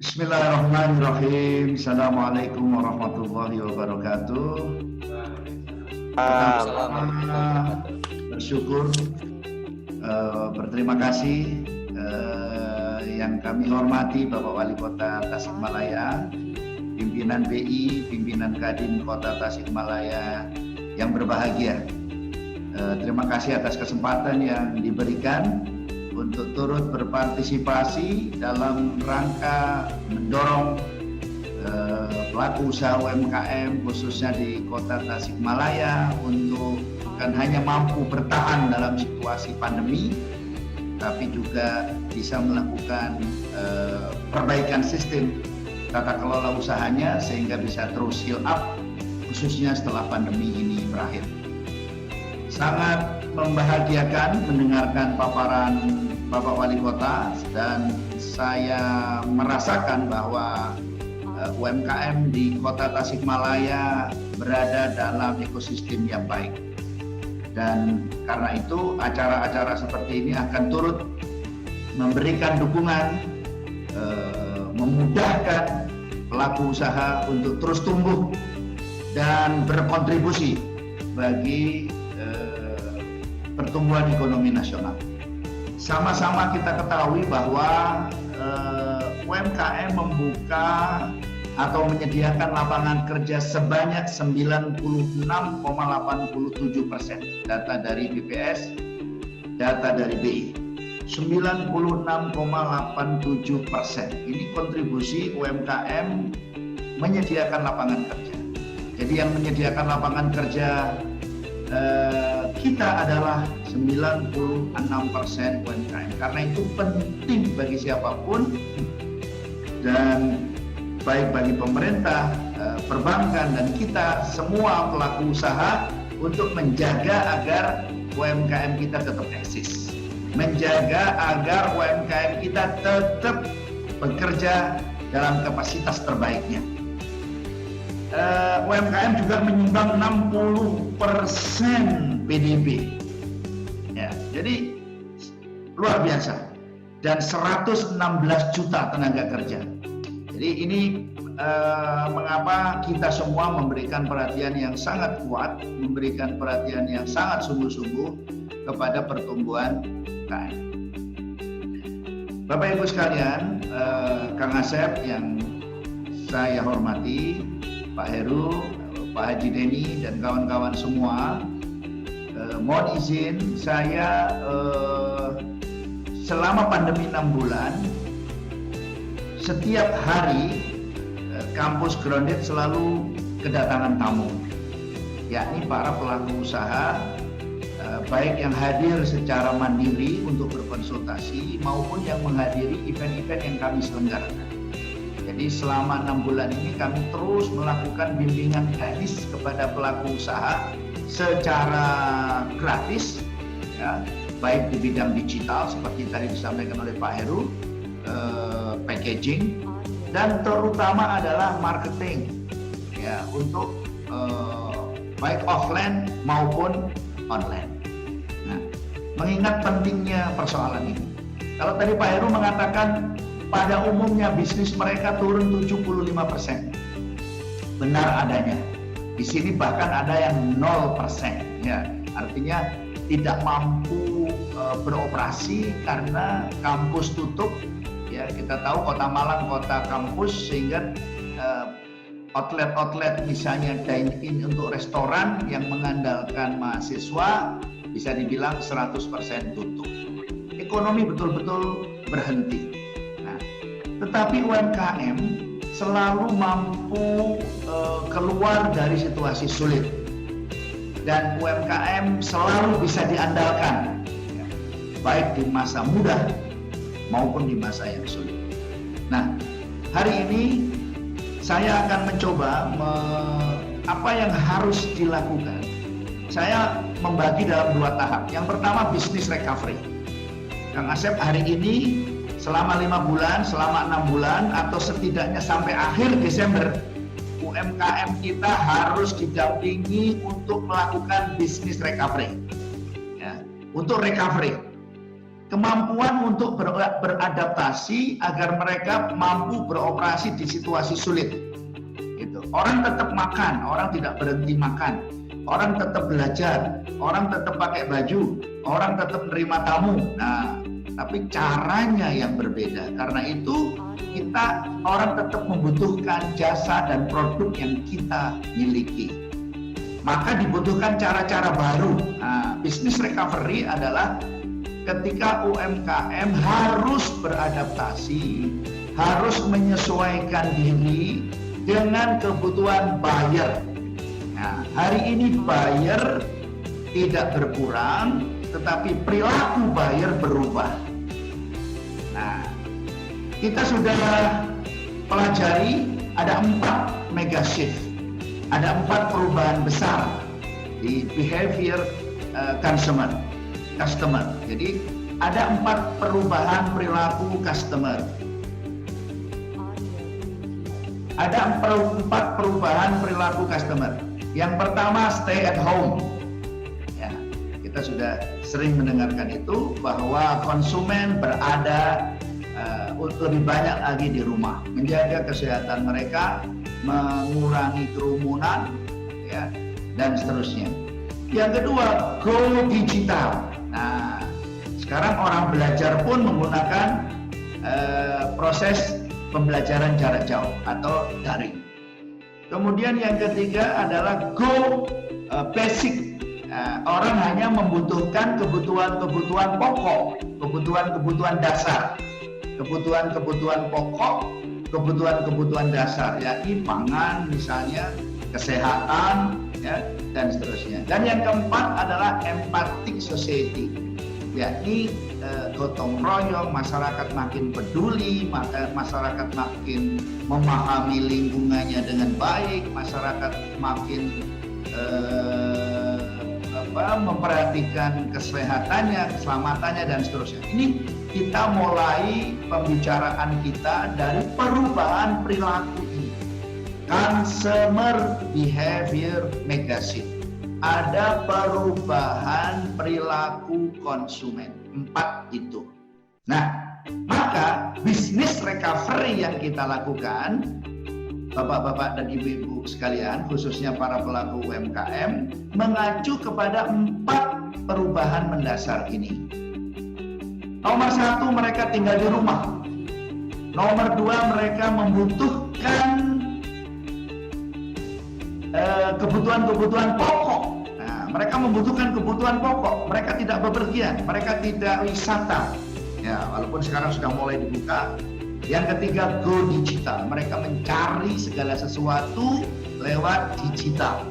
Bismillahirrahmanirrahim. Assalamualaikum warahmatullahi wabarakatuh. Pertama-tama bersyukur, berterima kasih yang kami hormati Bapak Wali Kota Tasikmalaya, pimpinan BI, pimpinan Kadin Kota Tasikmalaya yang berbahagia. Terima kasih atas kesempatan yang diberikan untuk turut berpartisipasi dalam rangka mendorong pelaku usaha UMKM khususnya di Kota Tasikmalaya untuk bukan hanya mampu bertahan dalam situasi pandemi, tapi juga bisa melakukan perbaikan sistem tata kelola usahanya sehingga bisa terus heal up khususnya setelah pandemi ini berakhir. Sangat membahagiakan mendengarkan paparan Bapak Wali Kota, dan saya merasakan bahwa UMKM di Kota Tasikmalaya berada dalam ekosistem yang baik. Dan karena itu acara-acara seperti ini akan turut memberikan dukungan, memudahkan pelaku usaha untuk terus tumbuh dan berkontribusi bagi pertumbuhan ekonomi nasional. Sama-sama kita ketahui bahwa UMKM membuka atau menyediakan lapangan kerja sebanyak 96,87%. Data dari BPS, data dari BI. 96,87%. Ini kontribusi UMKM menyediakan lapangan kerja. Jadi yang menyediakan lapangan kerja kita adalah 96% UMKM. Karena itu penting bagi siapapun, dan baik bagi pemerintah, perbankan, dan kita semua pelaku usaha untuk menjaga agar UMKM kita tetap eksis, menjaga agar UMKM kita tetap bekerja dalam kapasitas terbaiknya. UMKM juga menyumbang 60% PDB. Ya, jadi luar biasa, dan 116 juta tenaga kerja. Jadi ini mengapa kita semua memberikan perhatian yang sangat kuat, memberikan perhatian yang sangat sungguh-sungguh kepada pertumbuhan UMKM. Bapak Ibu sekalian, Kang Asep yang saya hormati, Pak Heru, Pak Haji Deni, dan kawan-kawan semua, mohon izin saya selama pandemi 6 bulan, setiap hari kampus Grounded selalu kedatangan tamu, yakni para pelaku usaha, baik yang hadir secara mandiri untuk berkonsultasi maupun yang menghadiri event-event yang kami selenggarakan. Jadi selama 6 bulan ini kami terus melakukan bimbingan teknis kepada pelaku usaha secara gratis, ya, baik di bidang digital seperti tadi disampaikan oleh Pak Heru, packaging, dan terutama adalah marketing, ya, untuk baik offline maupun online. Nah, mengingat pentingnya persoalan ini, kalau tadi Pak Heru mengatakan pada umumnya bisnis mereka turun 75%. Benar adanya. Di sini bahkan ada yang 0%. Ya, artinya tidak mampu beroperasi karena kampus tutup. Ya, kita tahu Kota Malang kota kampus, sehingga outlet-outlet misalnya dine-in untuk restoran yang mengandalkan mahasiswa bisa dibilang 100% tutup. Ekonomi betul-betul berhenti. Tetapi UMKM selalu mampu keluar dari situasi sulit, dan UMKM selalu bisa diandalkan, ya, baik di masa mudah maupun di masa yang sulit. Nah, hari ini saya akan mencoba apa yang harus dilakukan. Saya membagi dalam 2 tahap. Yang pertama, business recovery. Kang Asep, hari ini selama 5 bulan, selama 6 bulan, atau setidaknya sampai akhir Desember, UMKM kita harus didampingi untuk melakukan business recovery. Ya, untuk recovery. kemampuan untuk beradaptasi agar mereka mampu beroperasi di situasi sulit. Gitu. Orang tetap makan, orang tidak berhenti makan, orang tetap belajar, orang tetap pakai baju, orang tetap menerima tamu. Nah, tapi caranya yang berbeda. Karena itu orang tetap membutuhkan jasa dan produk yang kita miliki. Maka dibutuhkan cara-cara baru. Nah, business recovery adalah ketika UMKM harus beradaptasi, harus menyesuaikan diri dengan kebutuhan buyer. Nah, hari ini buyer tidak berkurang, tetapi perilaku buyer berubah. Nah, kita sudah pelajari ada 4 mega shift, ada 4 perubahan besar di behavior customer. Jadi ada 4 perubahan perilaku customer. Ada 4 perubahan perilaku customer. Yang pertama, stay at home. Ya, kita sudah sering mendengarkan itu bahwa konsumen berada lebih banyak lagi di rumah, menjaga kesehatan mereka, mengurangi kerumunan, ya, dan seterusnya. Yang kedua, go digital. Nah, sekarang orang belajar pun menggunakan proses pembelajaran jarak jauh atau daring. Kemudian yang ketiga adalah go basic. Orang hanya membutuhkan kebutuhan pokok, kebutuhan dasar, kebutuhan pokok, kebutuhan dasar, yakni pangan misalnya, kesehatan, ya, dan seterusnya. Dan yang keempat adalah empathic society, yakni gotong royong, masyarakat makin peduli, masyarakat makin memahami lingkungannya dengan baik, masyarakat makin memperhatikan kesehatannya, keselamatannya, dan seterusnya. Ini kita mulai pembicaraan kita dari perubahan perilaku ini. Consumer behavior mega shift. Ada perubahan perilaku konsumen. 4 itu. Nah, maka business recovery yang kita lakukan, Bapak-bapak dan Ibu-ibu sekalian, khususnya para pelaku UMKM, mengacu kepada 4 perubahan mendasar ini. Nomor 1, mereka tinggal di rumah. Nomor 2, mereka membutuhkan kebutuhan-kebutuhan pokok. Nah, mereka membutuhkan kebutuhan pokok. Mereka tidak bepergian, mereka tidak wisata. Ya, walaupun sekarang sudah mulai dibuka. Yang ketiga, go digital. Mereka mencari segala sesuatu lewat digital.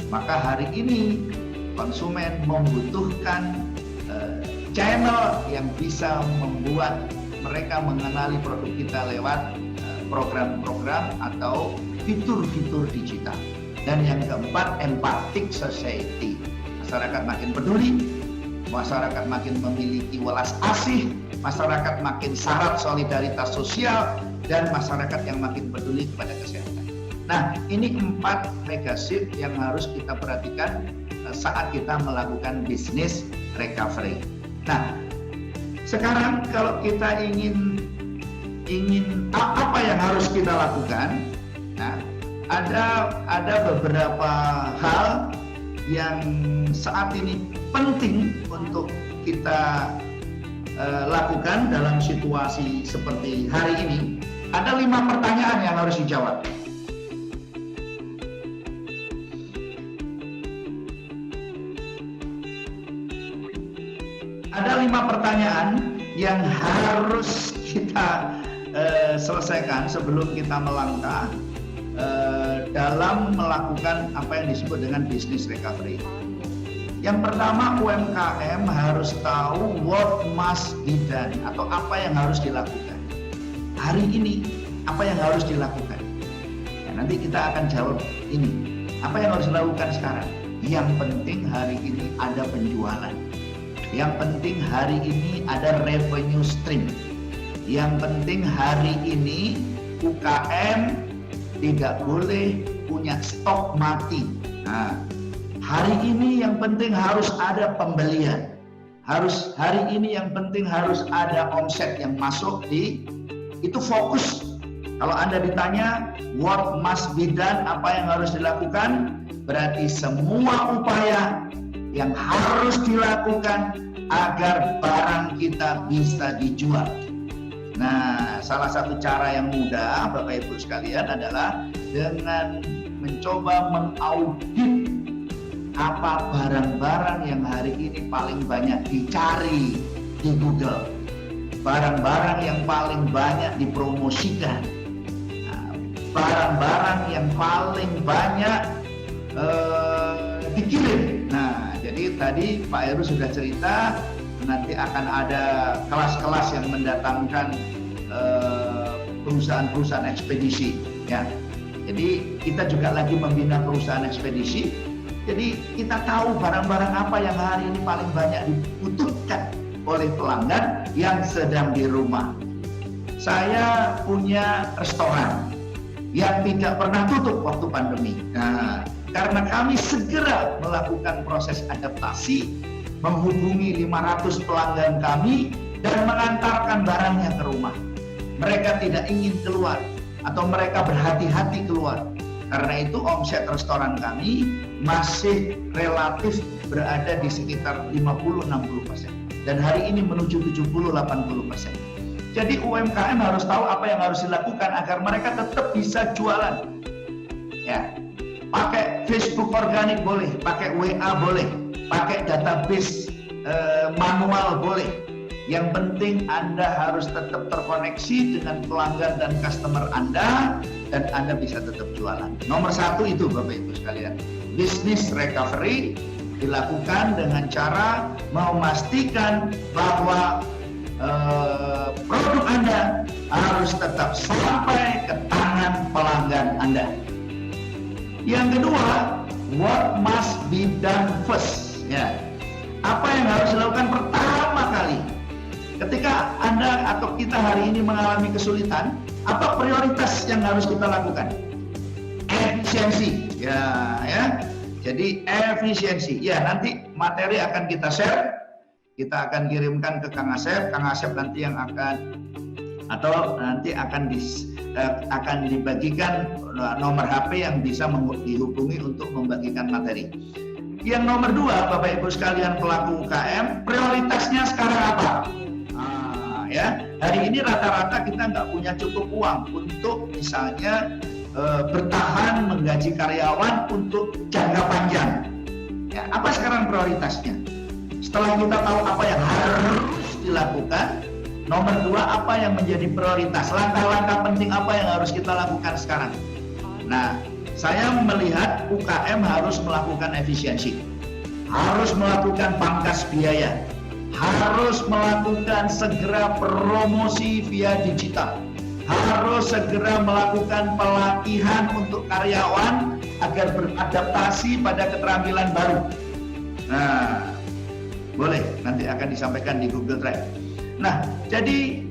Maka hari ini konsumen membutuhkan channel yang bisa membuat mereka mengenali produk kita lewat program-program atau fitur-fitur digital. Dan yang keempat, empathic society. Masyarakat makin peduli, masyarakat makin memiliki welas asih, masyarakat makin syarat solidaritas sosial, dan masyarakat yang makin peduli kepada kesehatan. Nah, ini 4 mega shift yang harus kita perhatikan saat kita melakukan business recovery. Nah, sekarang kalau kita ingin apa yang harus kita lakukan? Nah, ada beberapa hal yang saat ini penting untuk kita lakukan dalam situasi seperti hari ini. Ada 5 pertanyaan yang harus dijawab. Ada 5 pertanyaan yang harus kita selesaikan sebelum kita melangkah dalam melakukan apa yang disebut dengan business recovery. Yang pertama, UMKM harus tahu what must be done atau apa yang harus dilakukan. Hari ini, apa yang harus dilakukan? Ya, nanti kita akan jawab ini. Apa yang harus dilakukan sekarang? Yang penting hari ini ada penjualan. Yang penting hari ini ada revenue stream. Yang penting hari ini UKM tidak boleh punya stok mati. Nah, hari ini yang penting harus ada pembelian. harus hari ini yang penting harus ada omset yang masuk itu fokus. Kalau Anda ditanya what must be done, apa yang harus dilakukan, berarti semua upaya yang harus dilakukan agar barang kita bisa dijual. Nah, salah satu cara yang mudah Bapak Ibu sekalian adalah dengan mencoba mengaudit apa barang-barang yang hari ini paling banyak dicari di Google, barang-barang yang paling banyak dipromosikan, barang-barang yang paling banyak dikirim. Nah, jadi tadi Pak Heru sudah cerita nanti akan ada kelas-kelas yang mendatangkan perusahaan-perusahaan ekspedisi, ya. Jadi kita juga lagi membina perusahaan ekspedisi. Jadi kita tahu barang-barang apa yang hari ini paling banyak dibutuhkan oleh pelanggan yang sedang di rumah. Saya punya restoran yang tidak pernah tutup waktu pandemi. Nah, karena kami segera melakukan proses adaptasi, menghubungi 500 pelanggan kami dan mengantarkan barangnya ke rumah. Mereka tidak ingin keluar atau mereka berhati-hati keluar. Karena itu omset restoran kami masih relatif berada di sekitar 50-60%. Dan hari ini menuju 70-80%. Jadi UMKM harus tahu apa yang harus dilakukan agar mereka tetap bisa jualan. Ya, pakai Facebook organik boleh, pakai WA boleh, pakai database manual boleh. Yang penting Anda harus tetap terkoneksi dengan pelanggan dan customer Anda dan Anda bisa tetap jualan. Nomor satu itu Bapak Ibu sekalian, business recovery dilakukan dengan cara memastikan bahwa produk Anda harus tetap sampai ke tangan pelanggan Anda. Yang kedua, what must be done first? Ya, apa yang harus dilakukan pertama kali? Ketika Anda atau kita hari ini mengalami kesulitan, apa prioritas yang harus kita lakukan? Efisiensi, ya. Jadi efisiensi. Ya, nanti materi akan kita share, kita akan kirimkan ke Kang Asep. Kang Asep nanti yang akan akan dibagikan nomor HP yang bisa dihubungi untuk membagikan materi. Yang nomor dua, Bapak Ibu sekalian pelaku UKM, prioritasnya sekarang apa? Ya, hari ini rata-rata kita nggak punya cukup uang untuk misalnya bertahan menggaji karyawan untuk jangka panjang. Ya, apa sekarang prioritasnya? Setelah kita tahu apa yang harus dilakukan, nomor dua apa yang menjadi prioritas? Langkah-langkah penting apa yang harus kita lakukan sekarang? Nah, saya melihat UKM harus melakukan efisiensi, harus melakukan pangkas biaya, harus melakukan segera promosi via digital, harus segera melakukan pelatihan untuk karyawan agar beradaptasi pada keterampilan baru. Nah, boleh nanti akan disampaikan di Google Drive. Nah, jadi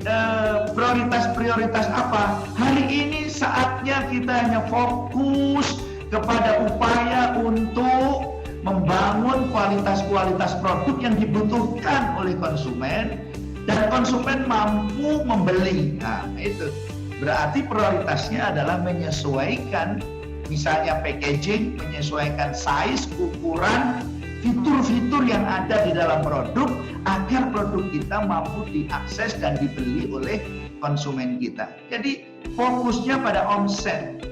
prioritas-prioritas apa? Hari ini saatnya kita hanya fokus kepada upaya untuk membangun kualitas-kualitas produk yang dibutuhkan oleh konsumen dan konsumen mampu membeli. Nah, itu berarti prioritasnya adalah menyesuaikan misalnya packaging, menyesuaikan size, ukuran, fitur-fitur yang ada di dalam produk agar produk kita mampu diakses dan dibeli oleh konsumen kita. Jadi fokusnya pada omset,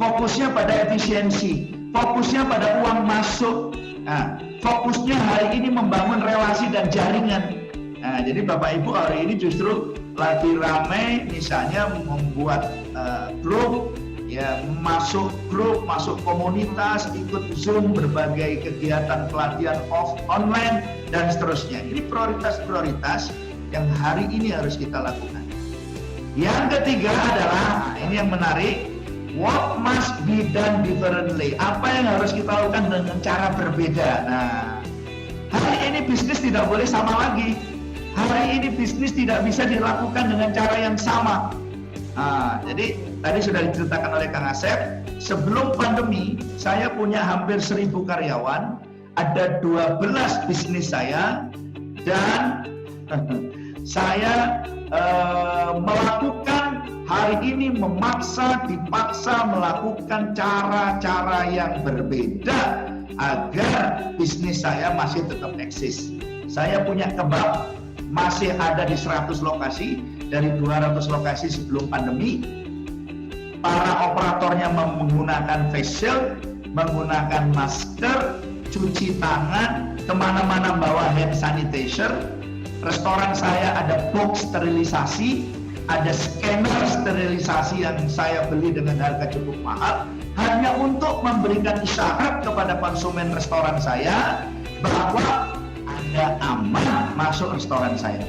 fokusnya pada efisiensi, fokusnya pada uang masuk. Nah, fokusnya hari ini membangun relasi dan jaringan. Nah, jadi Bapak Ibu hari ini justru lagi ramai misalnya membuat grup, ya, masuk grup, masuk komunitas, ikut Zoom, berbagai kegiatan pelatihan online dan seterusnya. Ini prioritas-prioritas yang hari ini harus kita lakukan. Yang ketiga adalah, ini yang menarik, what must be done differently? Apa yang harus kita lakukan dengan cara berbeda? Nah, hari ini bisnis tidak boleh sama lagi. Hari ini bisnis tidak bisa dilakukan dengan cara yang sama. Nah, jadi tadi sudah diceritakan oleh Kang Asep, sebelum pandemi saya punya hampir 1.000 karyawan, ada 12 bisnis saya dan saya melakukan hari ini dipaksa melakukan cara-cara yang berbeda agar bisnis saya masih tetap eksis. Saya punya kebab masih ada di 100 lokasi dari 200 lokasi sebelum pandemi. Para operatornya menggunakan face shield, menggunakan masker, cuci tangan, kemana-mana bawa hand sanitizer. Restoran saya ada box sterilisasi, ada scanner sterilisasi yang saya beli dengan harga cukup mahal, hanya untuk memberikan isyarat kepada konsumen restoran saya bahwa Anda aman masuk restoran saya,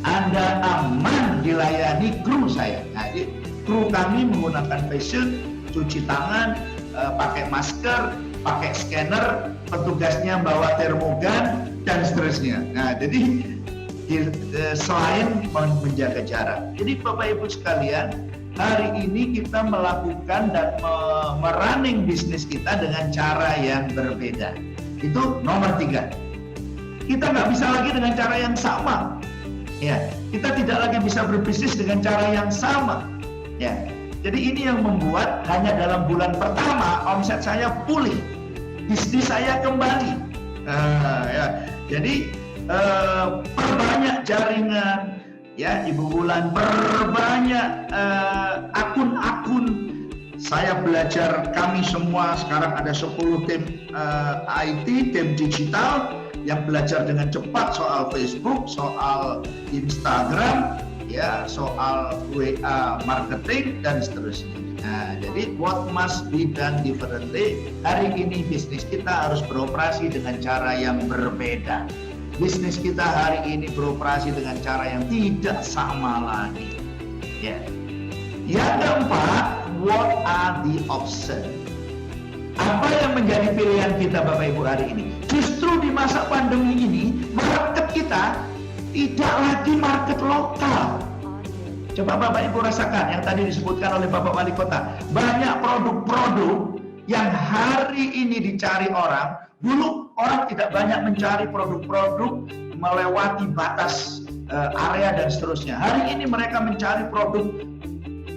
Anda aman dilayani kru saya. Nah, jadi kru kami menggunakan face shield, cuci tangan, pakai masker, pakai scanner, petugasnya bawa termogan dan seterusnya. Nah, jadi selain menjaga jarak. Jadi Bapak Ibu sekalian, hari ini kita melakukan dan merunning bisnis kita dengan cara yang berbeda. Itu nomor 3. Kita nggak bisa lagi dengan cara yang sama. Ya, kita tidak lagi bisa berbisnis dengan cara yang sama. Ya, jadi ini yang membuat hanya dalam bulan pertama omset saya pulih, bisnis saya kembali. Ya, jadi perbanyak jaringan, ya Ibu Wulan, perbanyak akun-akun. Saya belajar, kami semua sekarang ada 10 tim IT, tim digital yang belajar dengan cepat soal Facebook, soal Instagram, ya, soal WA marketing dan seterusnya. Nah, jadi what must be done differently? Hari ini bisnis kita harus beroperasi dengan cara yang berbeda. Bisnis kita hari ini beroperasi dengan cara yang tidak sama lagi. Ya. Yang keempat, what are the options? Apa yang menjadi pilihan kita Bapak Ibu hari ini? Justru di masa pandemi ini, market kita tidak lagi market lokal. Coba Bapak Ibu rasakan yang tadi disebutkan oleh Bapak Wali Kota. Banyak produk-produk yang hari ini dicari orang. Dulu orang tidak banyak mencari produk-produk melewati batas area dan seterusnya. Hari ini mereka mencari produk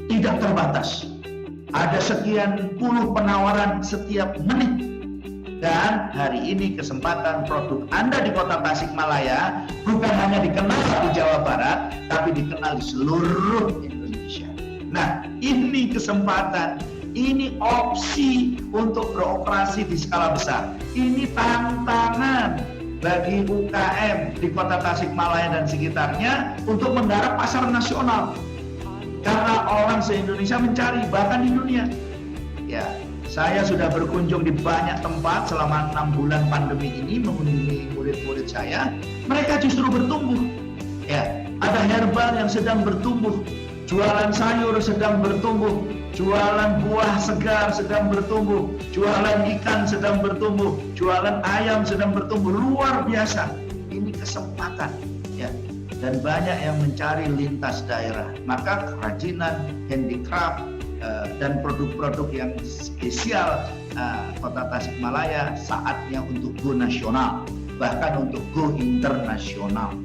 tidak terbatas. Ada sekian puluh penawaran setiap menit. Dan hari ini kesempatan produk Anda di Kota Tasikmalaya bukan hanya dikenal di Jawa Barat, tapi dikenal di seluruh Indonesia. Nah, ini kesempatan. Ini opsi untuk beroperasi di skala besar. Ini tantangan bagi UKM di Kota Tasikmalaya dan sekitarnya untuk menggarap pasar nasional. Karena orang se-Indonesia mencari, bahkan di dunia. Ya, saya sudah berkunjung di banyak tempat selama 6 bulan pandemi ini, mengunjungi murid-murid saya. Mereka justru bertumbuh. Ya, ada herbal yang sedang bertumbuh, jualan sayur sedang bertumbuh, jualan buah segar sedang bertumbuh, jualan ikan sedang bertumbuh, jualan ayam sedang bertumbuh, luar biasa. Ini kesempatan, ya. Dan banyak yang mencari lintas daerah. Maka kerajinan, handicraft, dan produk-produk yang spesial Kota Tasikmalaya saatnya untuk go nasional, bahkan untuk go internasional.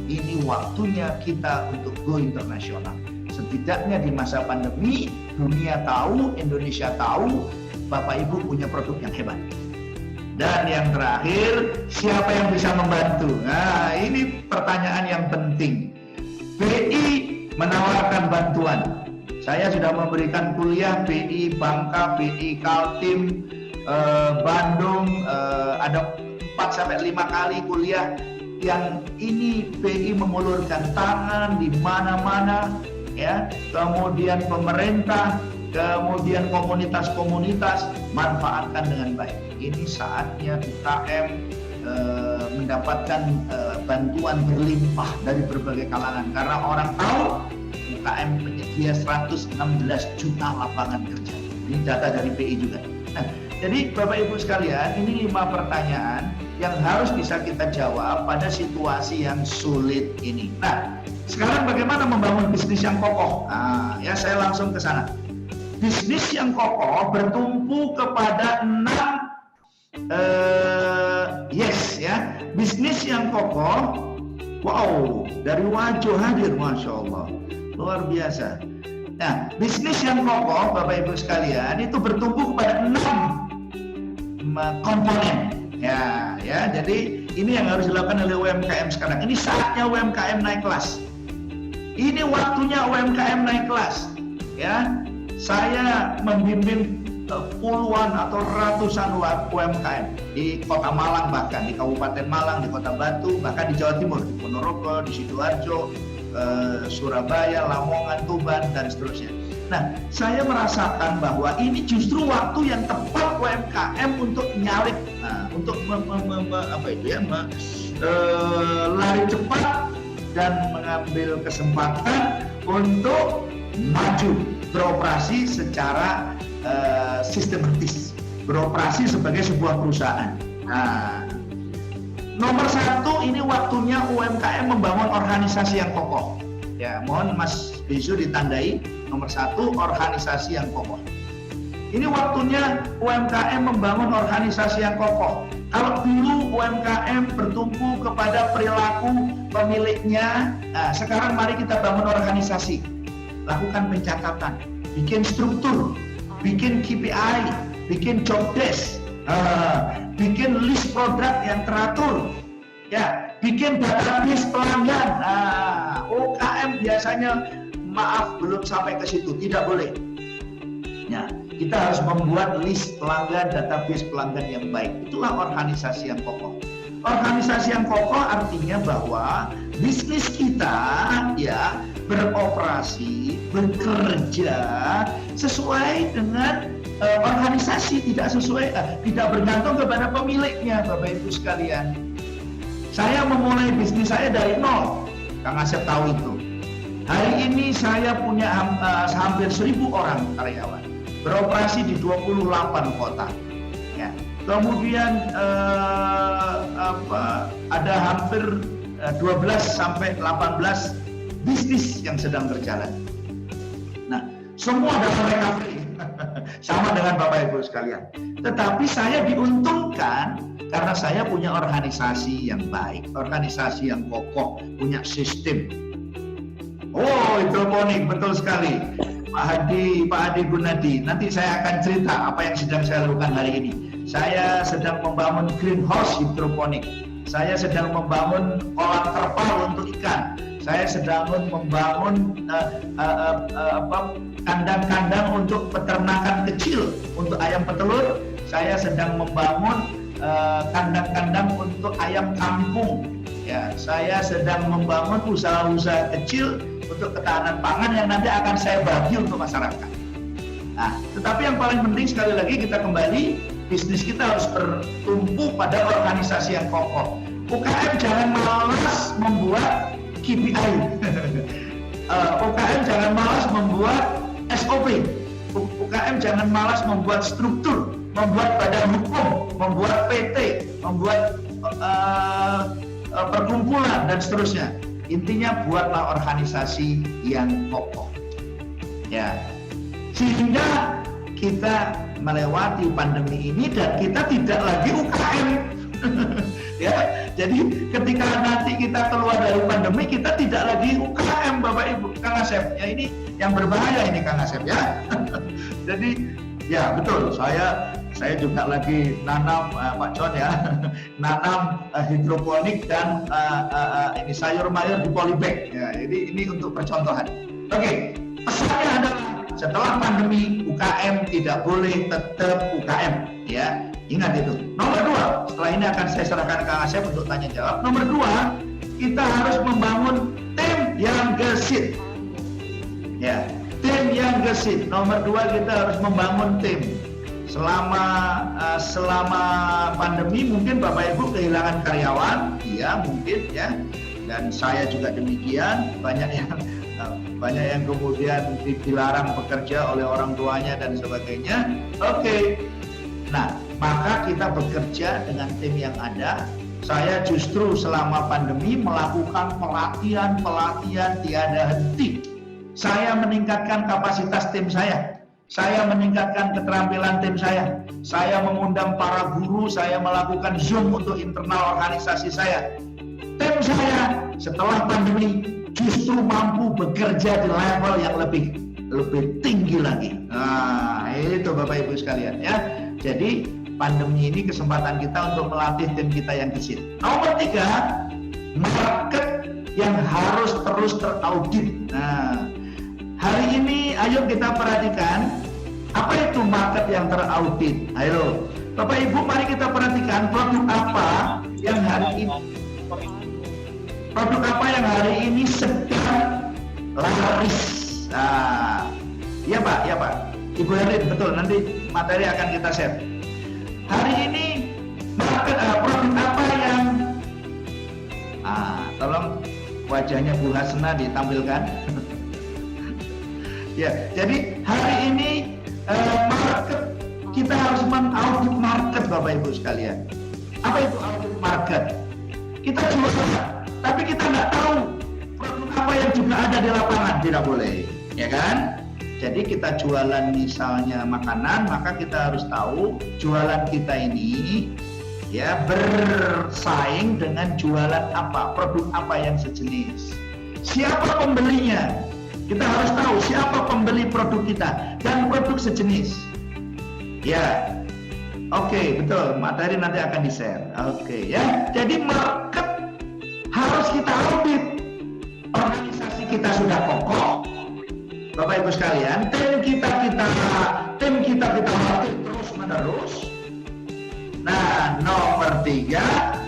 Ini waktunya kita untuk go internasional. Setidaknya di masa pandemi, dunia tahu, Indonesia tahu, Bapak Ibu punya produk yang hebat. Dan yang terakhir, siapa yang bisa membantu? Nah, ini pertanyaan yang penting. BI menawarkan bantuan. Saya sudah memberikan kuliah BI Bangka, BI Kaltim, Bandung, ada 4-5 kali kuliah yang ini BI mengulurkan tangan di mana-mana. Ya, kemudian pemerintah, kemudian komunitas-komunitas manfaatkan dengan baik. Ini saatnya UKM mendapatkan bantuan berlimpah dari berbagai kalangan karena orang tahu UKM penyedia 116 juta lapangan kerja. Ini data dari BI juga. Nah, jadi Bapak Ibu sekalian, ini 5 pertanyaan yang harus bisa kita jawab pada situasi yang sulit ini. Nah, sekarang bagaimana membangun bisnis yang kokoh? Nah, ya saya langsung ke sana. Bisnis yang kokoh bertumpu kepada 6 yes ya. Bisnis yang kokoh Wow, dari Wajo hadir, Masya Allah. Luar biasa. Nah, bisnis yang kokoh, Bapak Ibu sekalian, itu bertumbuh pada 6 komponen. Ya, jadi ini yang harus dilakukan oleh UMKM sekarang. Ini saatnya UMKM naik kelas. Ini waktunya UMKM naik kelas. Ya, saya membimbing puluhan atau ratusan UMKM di Kota Malang, bahkan di Kabupaten Malang, di Kota Batu, bahkan di Jawa Timur, di Ponorogo, di Sidoarjo, Surabaya, Lamongan, Tuban, dan seterusnya. Nah, saya merasakan bahwa ini justru waktu yang tepat UMKM untuk nyalip, untuk lari cepat dan mengambil kesempatan untuk maju beroperasi secara sistematis, beroperasi sebagai sebuah perusahaan. Nah, nomor 1 ini waktunya UMKM membangun organisasi yang kokoh. Ya, mohon Mas Bisu ditandai. Nomor 1, organisasi yang kokoh. Ini waktunya UMKM membangun organisasi yang kokoh. Kalau dulu UMKM bertumpu kepada perilaku pemiliknya, nah sekarang mari kita bangun organisasi. Lakukan pencatatan, bikin struktur, bikin KPI, bikin job desk, bikin list produk yang teratur, ya, bikin database pelanggan. UMKM biasanya maaf belum sampai ke situ, tidak boleh. Ya, kita harus membuat list pelanggan, database pelanggan yang baik. Itulah organisasi yang kokoh. Organisasi yang kokoh artinya bahwa bisnis kita ya beroperasi, bekerja sesuai dengan organisasi, tidak bergantung kepada pemiliknya, Bapak Ibu sekalian. Saya memulai bisnis saya dari nol, Kang Asep tahu itu. Hari ini saya punya hampir 1.000 orang karyawan, beroperasi di 28 kota. Ya. Kemudian ada hampir 12 sampai 18 bisnis yang sedang berjalan. Nah, semua dalam recovery, sama dengan Bapak Ibu sekalian. Tetapi saya diuntungkan karena saya punya organisasi yang baik, organisasi yang kokoh, punya sistem. Oh, hidroponik, betul sekali. Pak Hadi Gunadi, nanti saya akan cerita apa yang sedang saya lakukan hari ini. Saya sedang membangun greenhouse hidroponik. Saya sedang membangun kolam terpal untuk ikan. Saya sedang membangun kandang-kandang untuk peternakan kecil untuk ayam petelur. Saya sedang membangun kandang-kandang untuk ayam kampung. Ya, saya sedang membangun usaha-usaha kecil untuk ketahanan pangan yang nanti akan saya bagi untuk masyarakat. Nah, tetapi yang paling penting sekali lagi kita kembali, bisnis kita harus bertumpu pada organisasi yang kokoh. UKM jangan malas membuat KPI. UKM jangan malas membuat SOP. UKM jangan malas membuat struktur, membuat badan hukum, membuat PT, membuat perkumpulan dan seterusnya. Intinya buatlah organisasi yang kokoh. Ya. Sehingga kita melewati pandemi ini dan kita tidak lagi UKM. Ya, jadi ketika nanti kita keluar dari pandemi kita tidak lagi UKM, Bapak Ibu, Kang Asep. Ya, ini yang berbahaya ini Kang Asep ya. Jadi ya betul, saya juga lagi nanam Pak John ya, nanam hidroponik dan ini sayur mayur di polybag. Ya, ini untuk percontohan. Oke, pesannya adalah setelah pandemi UKM tidak boleh tetap UKM ya. Ingat itu. Nomor 2, setelah ini akan saya serahkan ke Kang Asep untuk tanya jawab. Nomor 2, kita harus membangun tim yang gesit. Ya, tim yang gesit. Nomor 2, kita harus membangun tim. Selama pandemi mungkin Bapak Ibu kehilangan karyawan, iya mungkin ya. Dan saya juga demikian, banyak yang kemudian dilarang bekerja oleh orang tuanya dan sebagainya. Oke. Nah, maka kita bekerja dengan tim yang ada. Saya justru selama pandemi melakukan pelatihan tiada henti. Saya meningkatkan kapasitas tim saya. Saya meningkatkan keterampilan tim saya. Saya mengundang para guru, saya melakukan Zoom untuk internal organisasi saya. Tim saya setelah pandemi justru mampu bekerja di level yang lebih tinggi lagi. Nah, itu Bapak Ibu sekalian ya. Jadi pandemi ini kesempatan kita untuk melatih tim kita yang kecil. Nomor 3, market yang harus terus teraudit. Nah, hari ini ayo kita perhatikan apa itu market yang teraudit. Ayo Bapak Ibu, mari kita perhatikan produk apa yang hari ini sedang laris. Nah, ya Pak, Ibu Herlin, betul, nanti materi akan kita share. Hari ini market produk apa yang tolong wajahnya Bu Hasna ditampilkan. Ya, jadi hari ini market, kita harus mengaudit market Bapak Ibu sekalian. Apa itu audit market? Kita jual, tapi kita nggak tahu produk apa yang juga ada di lapangan, tidak boleh, ya kan? Jadi kita jualan misalnya makanan, maka kita harus tahu jualan kita ini ya bersaing dengan jualan apa, produk apa yang sejenis. Siapa pembelinya? Kita harus tahu siapa pembeli produk kita dan produk sejenis. Ya, oke, betul. Materi nanti akan di-share. Oke, ya. Jadi market harus kita audit. Organisasi kita sudah kokoh, Bapak Ibu sekalian. Tim kita latih terus menerus. Nah, nomor 3,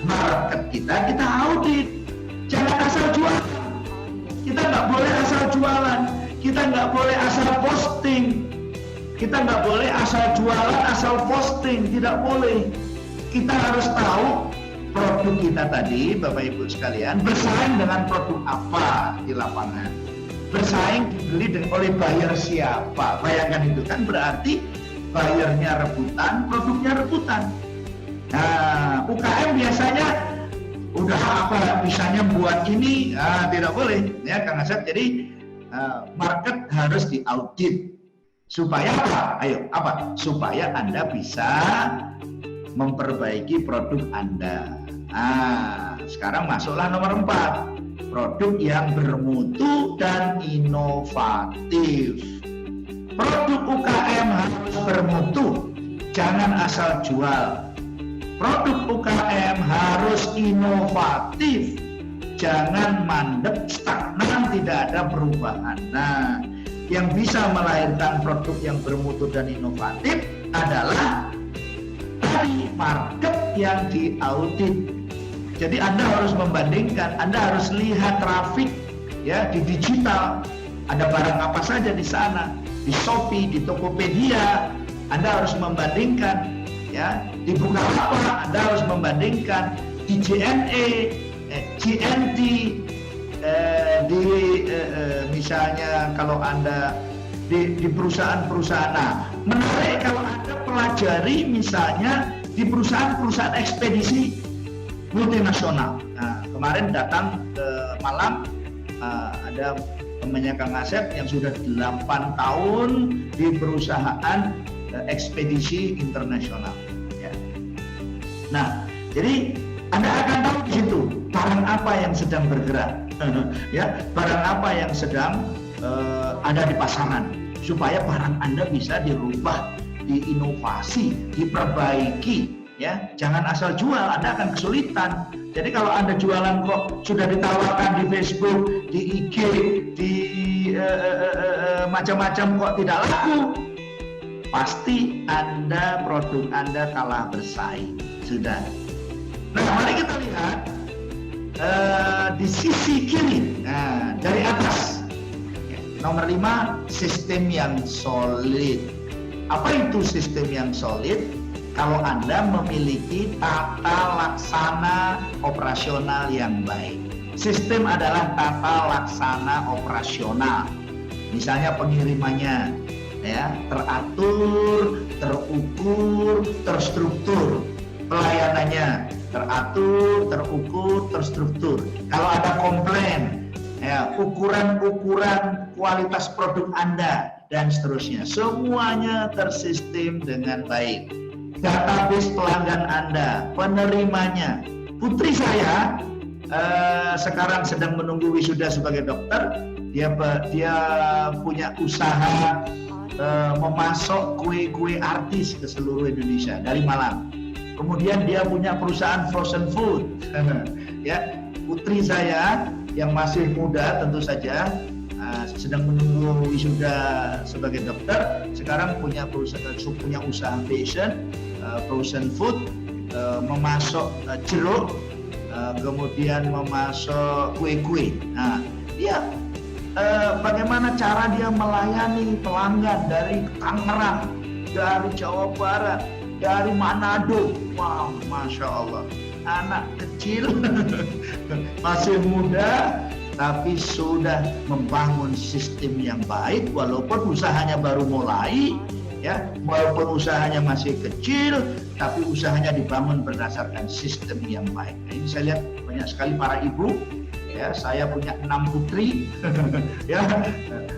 market kita audit. Jangan asal jualan. Kita nggak boleh asal jualan. Kita nggak boleh asal posting. Kita nggak boleh asal jualan, asal posting, tidak boleh. Kita harus tahu produk kita tadi, Bapak Ibu sekalian, bersaing dengan produk apa di lapangan. Bersaing dibeli oleh buyer siapa? Bayangkan itu kan berarti buyernya rebutan, produknya rebutan. Nah, UKM biasanya udah apa bisanya buat ini, tidak boleh, ya Kang Asep. Jadi market harus diaudit. Supaya apa? Ayo, apa? Supaya Anda bisa memperbaiki produk Anda. Nah, sekarang masuklah nomor 4. Produk yang bermutu dan inovatif. Produk UKM harus bermutu, jangan asal jual. Produk UKM harus inovatif, jangan mandek, stagnan, tidak ada perubahan. Nah, yang bisa melahirkan produk yang bermutu dan inovatif adalah tadi market yang diaudit. Jadi Anda harus membandingkan, Anda harus lihat traffic ya di digital. Ada barang apa saja di sana, di Shopee, di Tokopedia. Anda harus membandingkan ya, di Bukalapak Anda harus membandingkan, di JNE, GNT, misalnya kalau Anda di perusahaan-perusahaan. Nah, menarik kalau Anda pelajari misalnya di perusahaan-perusahaan ekspedisi multinasional. Nah, kemarin datang ke Malang, ada temannya Kang Asep yang sudah 8 tahun di perusahaan ekspedisi internasional. Ya. Nah, jadi Anda akan tahu di situ barang apa yang sedang bergerak. Ya, barang apa yang sedang ada di pasaran, supaya barang Anda bisa dirubah, diinovasi, diperbaiki, ya. Jangan asal jual, Anda akan kesulitan. Jadi kalau Anda jualan kok sudah ditawarkan di Facebook, di IG, di macam-macam kok tidak laku, pasti Anda, produk Anda kalah bersaing. Sudah. Nah, mari kita lihat di sisi kiri, nah, dari atas. Nomor 5, sistem yang solid. Apa itu sistem yang solid? Kalau Anda memiliki tata laksana operasional yang baik. Sistem adalah tata laksana operasional. Misalnya pengirimannya ya teratur, terukur, terstruktur. Pelayanannya teratur, terukur, terstruktur. Kalau ada komplain, ya, ukuran-ukuran kualitas produk Anda dan seterusnya, semuanya tersistem dengan baik. Database pelanggan Anda, penerimanya. Putri saya sekarang sedang menunggu wisuda sebagai dokter. Dia punya usaha memasok kue-kue artis ke seluruh Indonesia dari Malang. Kemudian dia punya perusahaan frozen food. Ya, putri saya yang masih muda tentu saja sedang menunggu wisuda sebagai dokter. Sekarang punya usaha fashion, frozen food, memasok jeruk, kemudian memasok kue-kue. Nah, dia bagaimana cara dia melayani pelanggan dari Tangerang, dari Jawa Barat, dari Manado. Wow, Masya Allah, anak kecil masih muda tapi sudah membangun sistem yang baik walaupun usahanya baru mulai, ya, walaupun usahanya masih kecil tapi usahanya dibangun berdasarkan sistem yang baik. Nah, ini saya lihat banyak sekali para ibu, ya, saya punya 6 putri ya,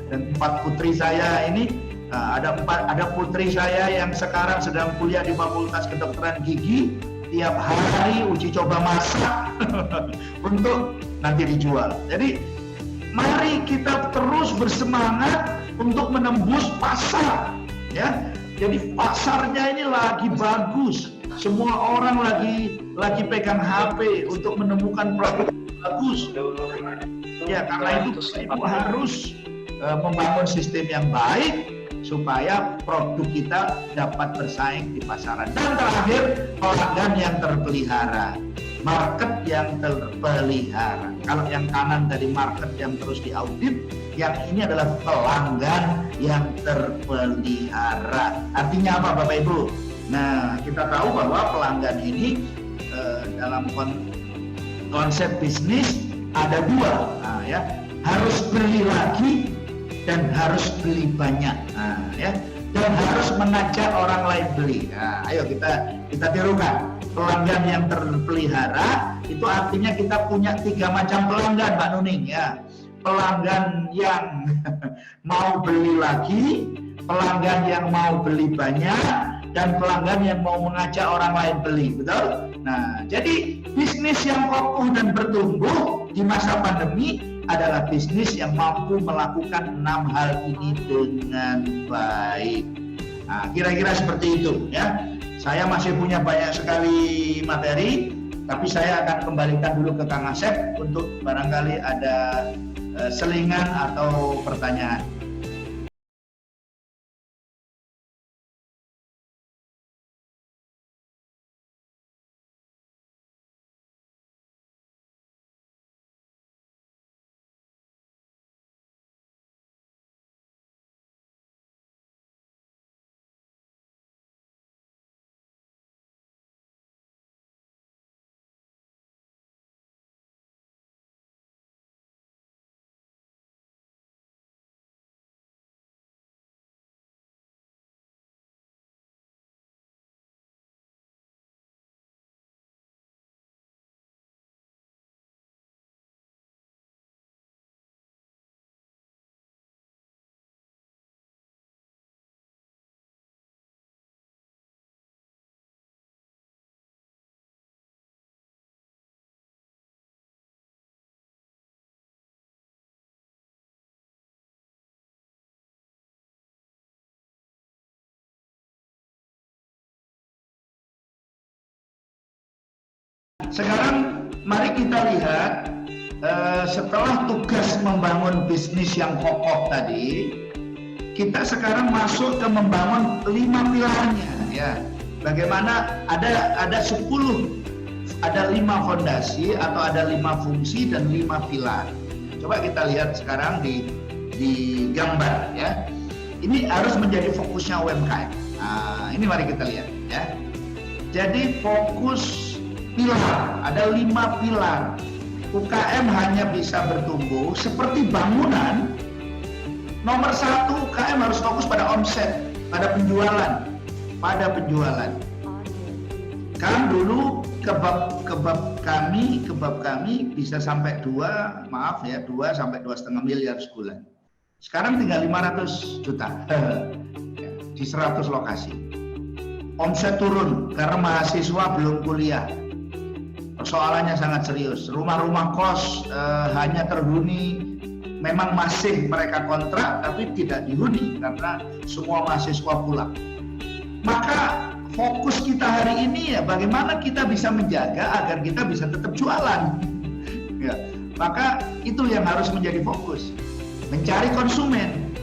dan 4 putri saya ini ada putri saya yang sekarang sedang kuliah di Fakultas Kedokteran Gigi, tiap hari uji coba masak untuk nanti dijual. Jadi mari kita terus bersemangat untuk menembus pasar, ya. Jadi pasarnya ini lagi bagus, semua orang lagi pegang HP untuk menemukan produk bagus. Ya, karena itu Ibu harus membangun sistem yang baik supaya produk kita dapat bersaing di pasaran. Dan terakhir, pelanggan yang terpelihara, market yang terpelihara. Kalau yang kanan tadi market yang terus diaudit, yang ini adalah pelanggan yang terpelihara. Artinya apa, Bapak Ibu? Nah, kita tahu bahwa pelanggan ini dalam konsep bisnis ada 2, nah, ya, harus beli lagi dan harus beli banyak, nah, ya, dan harus mengajak orang lain beli. Nah, ayo kita tirukan. Pelanggan yang terpelihara itu artinya kita punya 3 macam pelanggan, Mbak Nuning, ya. Pelanggan yang mau beli lagi, pelanggan yang mau beli banyak, dan pelanggan yang mau mengajak orang lain beli, betul? Nah, jadi bisnis yang kokoh dan bertumbuh di masa pandemi adalah bisnis yang mampu melakukan 6 hal ini dengan baik. Nah, kira-kira seperti itu, ya. Saya masih punya banyak sekali materi, tapi saya akan kembalikan dulu ke Kang Asep untuk barangkali ada selingan atau pertanyaan. Sekarang mari kita lihat setelah tugas membangun bisnis yang kokoh tadi, kita sekarang masuk ke membangun 5 pilarnya, ya. Bagaimana ada 10, ada 5 fondasi atau ada 5 fungsi dan 5 pilar. Coba kita lihat sekarang di gambar, ya. Ini harus menjadi fokusnya UMKM. Nah, ini mari kita lihat, ya. Jadi fokus pilar, ada 5 pilar. UKM hanya bisa bertumbuh seperti bangunan. Nomor 1, UKM harus fokus pada omset, pada penjualan, Kan dulu kebab kami bisa sampai 2 sampai 2,5 miliar sebulan. Sekarang tinggal 500 juta di 100 lokasi. Omset turun karena mahasiswa belum kuliah. persoalannya sangat serius. Rumah-rumah kos hanya terhuni, memang masih mereka kontrak tapi tidak dihuni karena semua mahasiswa pulang. Maka fokus kita hari ini ya bagaimana kita bisa menjaga agar kita bisa tetap jualan. Ya, maka itu yang harus menjadi fokus. Mencari konsumen,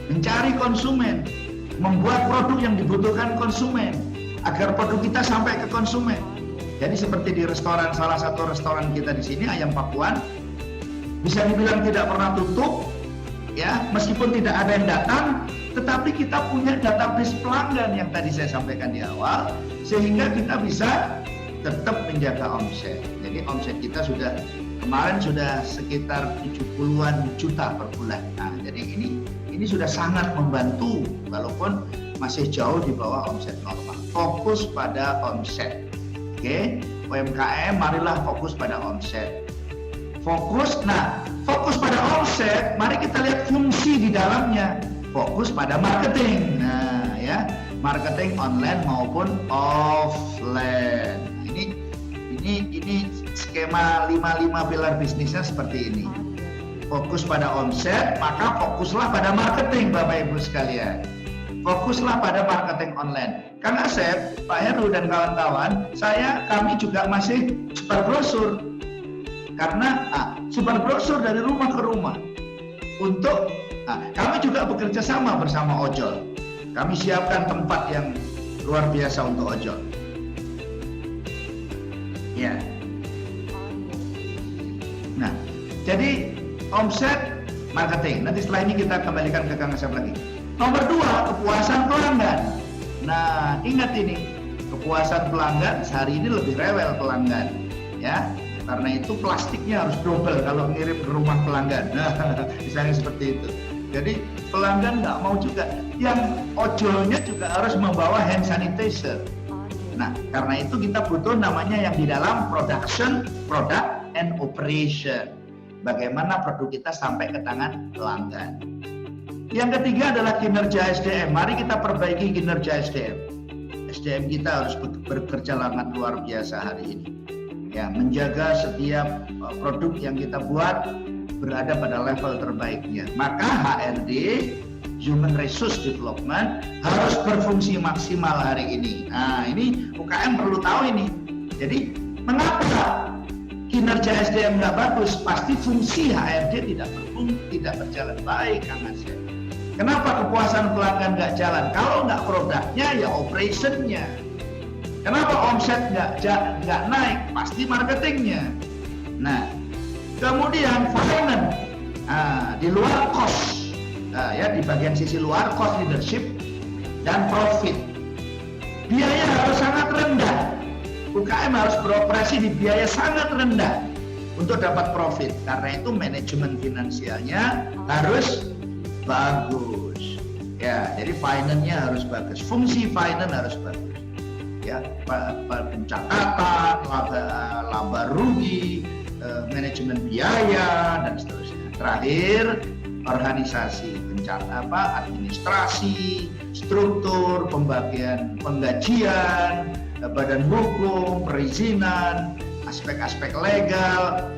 membuat produk yang dibutuhkan konsumen agar produk kita sampai ke konsumen. Jadi seperti di restoran, salah satu restoran kita di sini, Ayam Pakuan, bisa dibilang tidak pernah tutup, ya meskipun tidak ada yang datang, tetapi kita punya database pelanggan yang tadi saya sampaikan di awal, sehingga kita bisa tetap menjaga omset. Jadi omset kita kemarin sudah sekitar 70-an juta per bulan. Nah, jadi ini sudah sangat membantu, walaupun masih jauh di bawah omset normal. Fokus pada omset. Oke, UMKM marilah fokus pada omset. Fokus pada omset, mari kita lihat fungsi di dalamnya. Fokus pada marketing. Nah, ya, marketing online maupun offline. Ini skema 5 pilar bisnisnya seperti ini. Fokus pada omset, maka fokuslah pada marketing, Bapak Ibu sekalian. Fokuslah pada marketing online. Kang Asep, Pak Heru dan kawan-kawan, kami juga masih sebar brosur. Karena sebar brosur dari rumah ke rumah. Kami juga bekerja sama bersama ojol. Kami siapkan tempat yang luar biasa untuk ojol. Ya. Nah, jadi omset, marketing. Nanti setelah ini kita kembalikan ke Kang Asep lagi. Nomor 2, kepuasan pelanggan. Nah, ingat ini, kepuasan pelanggan sehari ini lebih rewel pelanggan, ya. Karena itu plastiknya harus double kalau ngirim ke rumah pelanggan. Nah, misalnya seperti itu. Jadi pelanggan nggak mau juga. Yang ojolnya juga harus membawa hand sanitizer. Nah, karena itu kita butuh namanya yang di dalam production, product, and operation. Bagaimana produk kita sampai ke tangan pelanggan. Yang ketiga adalah kinerja SDM. Mari kita perbaiki kinerja SDM. SDM kita harus bekerja sangat luar biasa hari ini. Ya, menjaga setiap produk yang kita buat berada pada level terbaiknya. Maka HRD, Human Resource Development, harus berfungsi maksimal hari ini. Nah, ini UKM perlu tahu ini. Jadi, mengapa kinerja SDM nggak bagus? Pasti fungsi HRD tidak berjalan baik, Kang Asep. Kenapa kepuasan pelanggan nggak jalan? Kalau nggak produknya, ya operationnya. Kenapa omset nggak naik? Pasti marketingnya. Nah, kemudian finance, di luar cost, ya di bagian sisi luar cost leadership dan profit. Biaya harus sangat rendah. UKM harus beroperasi di biaya sangat rendah untuk dapat profit. Karena itu manajemen finansialnya harus bagus. Ya, jadi finance-nya harus bagus. Fungsi finance harus bagus. Ya, pencatatan, laba rugi, manajemen biaya dan seterusnya. Terakhir, organisasi, administrasi, struktur, pembagian penggajian, badan hukum, perizinan, aspek-aspek legal,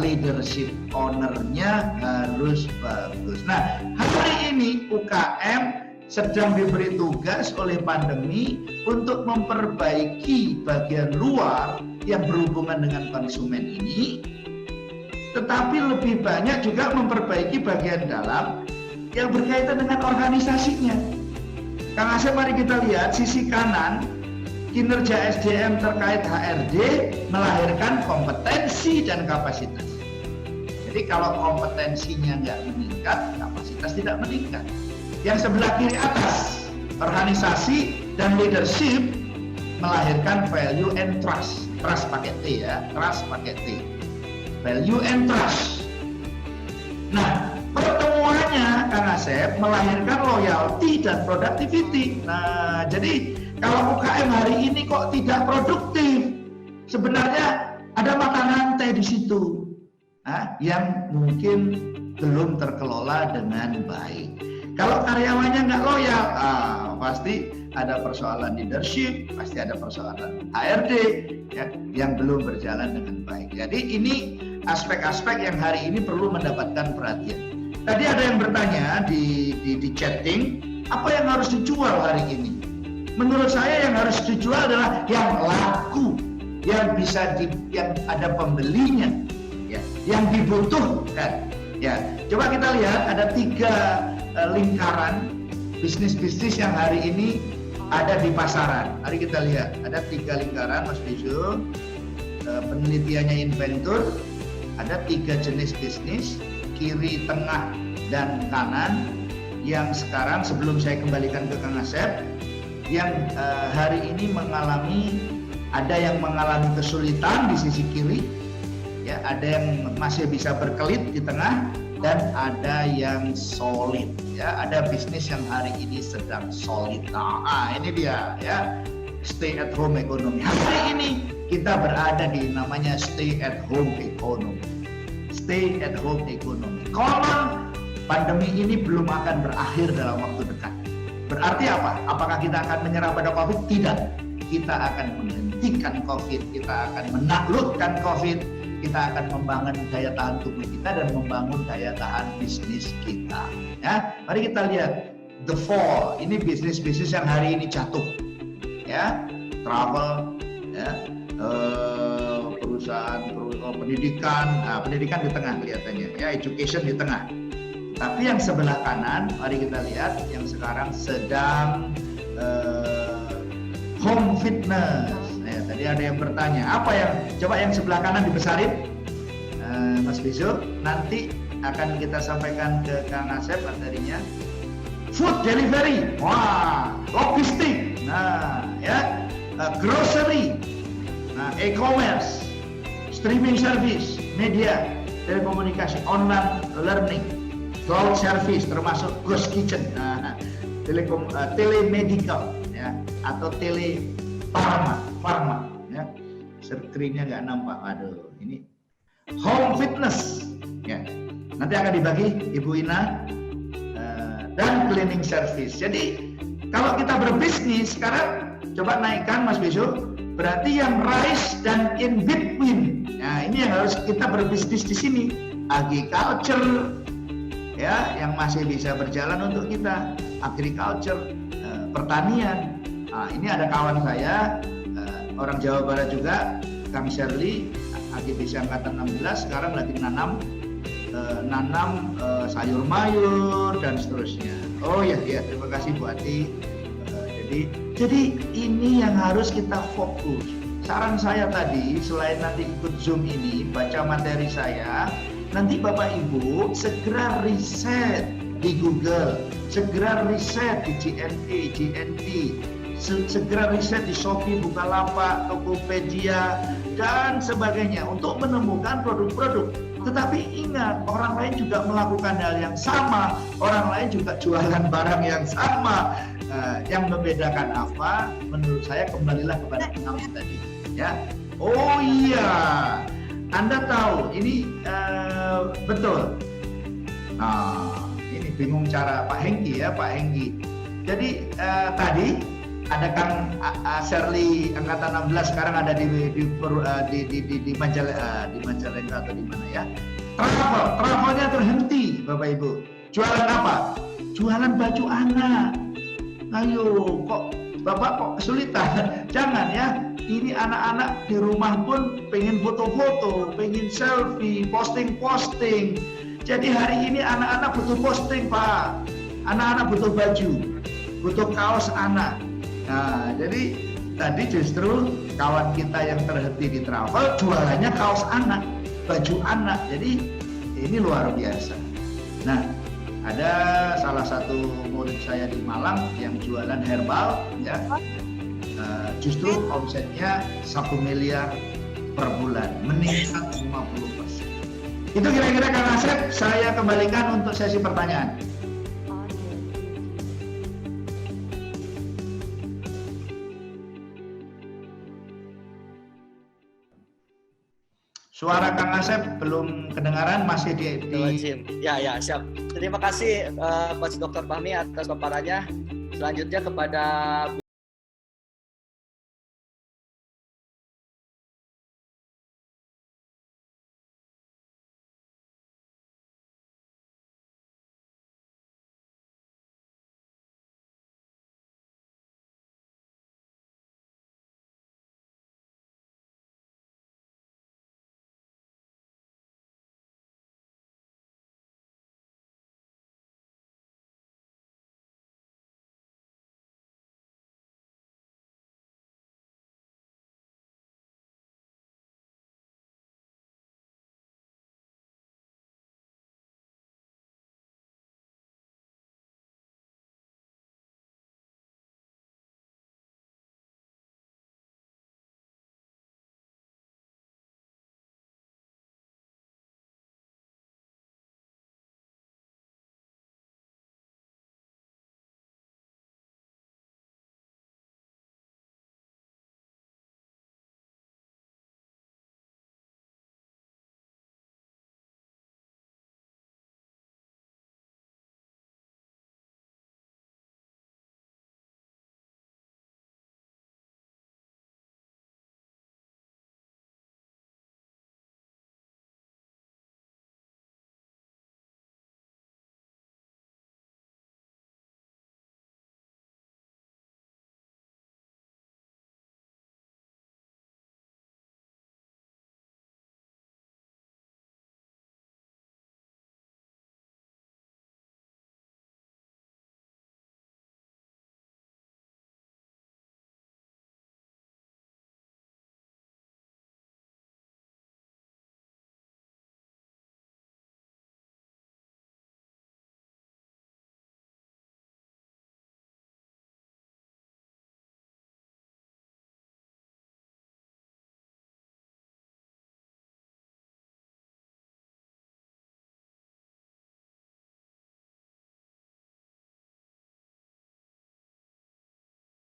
leadership ownernya harus bagus. Nah, hari ini UKM sedang diberi tugas oleh pandemi untuk memperbaiki bagian luar yang berhubungan dengan konsumen ini, tetapi lebih banyak juga memperbaiki bagian dalam yang berkaitan dengan organisasinya. Kang Asep, mari kita lihat sisi kanan, kinerja SDM terkait HRD melahirkan kompetensi dan kapasitas. Jadi kalau kompetensinya nggak meningkat, kapasitas tidak meningkat. Yang sebelah kiri atas, organisasi dan leadership melahirkan value and trust. Trust pakai T ya, trust pakai T. Value and trust. Nah, pertemuannya Kang Asep melahirkan loyalty dan productivity. Nah, jadi kalau UKM hari ini kok tidak produktif, sebenarnya ada mata rantai di situ yang mungkin belum terkelola dengan baik. Kalau karyawannya nggak loyal, pasti ada persoalan leadership, pasti ada persoalan HRD ya, yang belum berjalan dengan baik. Jadi ini aspek-aspek yang hari ini perlu mendapatkan perhatian. Tadi ada yang bertanya di chatting, apa yang harus dijual hari ini? Menurut saya yang harus dijual adalah yang laku, yang bisa yang ada pembelinya, ya, yang dibutuhkan. Ya, coba kita lihat ada 3 lingkaran bisnis-bisnis yang hari ini ada di pasaran. Mari kita lihat, ada 3 lingkaran, Mas Bisu. Penelitiannya Inventur, ada 3 jenis bisnis, kiri, tengah, dan kanan, yang sekarang sebelum saya kembalikan ke Kang Asep, yang hari ini ada yang mengalami kesulitan di sisi kiri, ya, ada yang masih bisa berkelit di tengah, dan ada yang solid, ya, ada bisnis yang hari ini sedang solid. Nah, ini dia, ya, stay at home economy. Hari ini kita berada di namanya stay at home economy. Stay at home economy. Kalau pandemi ini belum akan berakhir dalam waktu dekat. Berarti apa? Apakah kita akan menyerah pada COVID? Tidak. Kita akan menghentikan COVID, kita akan menaklukkan COVID, kita akan membangun daya tahan tubuh kita dan membangun daya tahan bisnis kita. Ya, mari kita lihat the fall. Ini bisnis-bisnis yang hari ini jatuh. Ya, travel, ya, perusahaan pendidikan, pendidikan di tengah kelihatannya. Ya, education di tengah. Tapi yang sebelah kanan, mari kita lihat yang sekarang sedang home fitness. Nah, tadi ada yang bertanya, apa yang coba yang sebelah kanan dibesarin, Mas Bisu. Nanti akan kita sampaikan ke Kang Asep materinya. Food delivery, wah, logistik, nah, ya, grocery, nah, e-commerce, streaming service, media, telekomunikasi, online learning, cloud service, termasuk ghost kitchen, nah, telemedical, ya, atau farma, ya, screen-nya nggak nampak, aduh, ini home fitness, ya, nanti akan dibagi Ibu Ina, dan cleaning service. Jadi kalau kita berbisnis sekarang, coba naikkan Mas Bisu, berarti yang rise dan in between, nah ini yang harus kita berbisnis di sini, agriculture, ya, yang masih bisa berjalan untuk kita, agriculture, pertanian. Nah, ini ada kawan saya, orang Jawa Barat juga, Kang Shirley, AGBC Angkatan 16, sekarang lagi nanam sayur mayur dan seterusnya. Oh ya, terima kasih Bu Ati. Jadi ini yang harus kita fokus. Saran saya tadi, selain nanti ikut Zoom ini, baca materi saya, nanti Bapak Ibu segera riset di Google, segera riset di GNT, segera riset di Shopee, Bukalapak, Tokopedia, dan sebagainya untuk menemukan produk-produk. Tetapi ingat, orang lain juga melakukan hal yang sama, orang lain juga jualan barang yang sama. Yang membedakan apa? Menurut saya kembalilah kepada 6 tadi. Ya, oh iya, Anda tahu ini betul. Nah, ini bingung cara Pak Hengki, ya, Pak Hengki. Jadi tadi ada Kang Shirley Angkatan 16, sekarang ada di Majalengka atau di mana, ya. Travelnya terhenti, Bapak Ibu. Jualan apa? Jualan baju anak. Ayo, kok Bapak kok kesulitan? Jangan, ya. Ini anak-anak di rumah pun pengen foto-foto, pengen selfie, posting. Jadi hari ini anak-anak butuh posting, Pak. Anak-anak butuh baju, butuh kaos anak. Nah, jadi tadi justru kawan kita yang terhenti di travel jualannya kaos anak, baju anak. Jadi ini luar biasa. Nah, ada salah satu murid saya di Malang yang jualan herbal, ya. Justru omsetnya 1 miliar per bulan, meningkat 50%. Itu kira-kira Kang Asep, saya kembalikan untuk sesi pertanyaan. Suara Kang Asep belum kedengaran, masih di... Ya, siap. Terima kasih Coach Dr. Fahmi atas paparannya. Selanjutnya kepada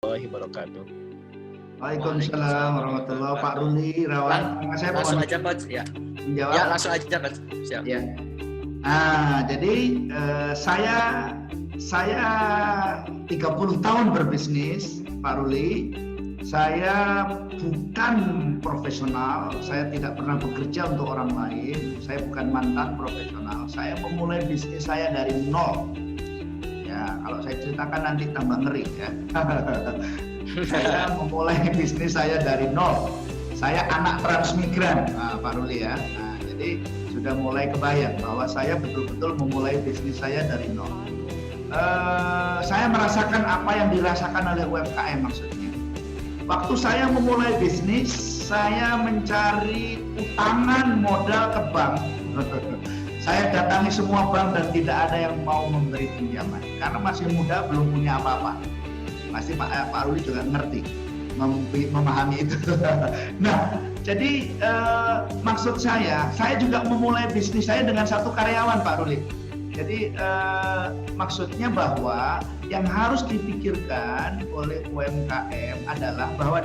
wabarakatuh. Waalaikumsalam warahmatullahi wabarakatuh. Pak Ruli, Rawan. Saya langsung aja Coach ya. Menjawab. Ya langsung aja Coach. Siap. Ya. Jadi saya 30 tahun berbisnis, Pak Ruli. Saya bukan profesional, saya tidak pernah bekerja untuk orang lain, saya bukan mantan profesional. Saya memulai bisnis saya dari nol. Ya, kalau saya ceritakan nanti tambah ngeri ya. Saya memulai bisnis saya dari nol. Saya anak transmigran, Pak Ruli ya. Nah, jadi sudah mulai kebayang bahwa saya betul-betul memulai bisnis saya dari nol. Saya merasakan apa yang dirasakan oleh UMKM maksudnya. Waktu saya memulai bisnis, saya mencari utangan modal ke bank. Saya datangi semua bank dan tidak ada yang mau memberi pinjaman karena masih muda, belum punya apa-apa. Pasti Pak Ruli juga ngerti, memahami itu. Nah, jadi maksud saya juga memulai bisnis saya dengan satu karyawan, Pak Ruli. Jadi maksudnya bahwa yang harus dipikirkan oleh UMKM adalah bahwa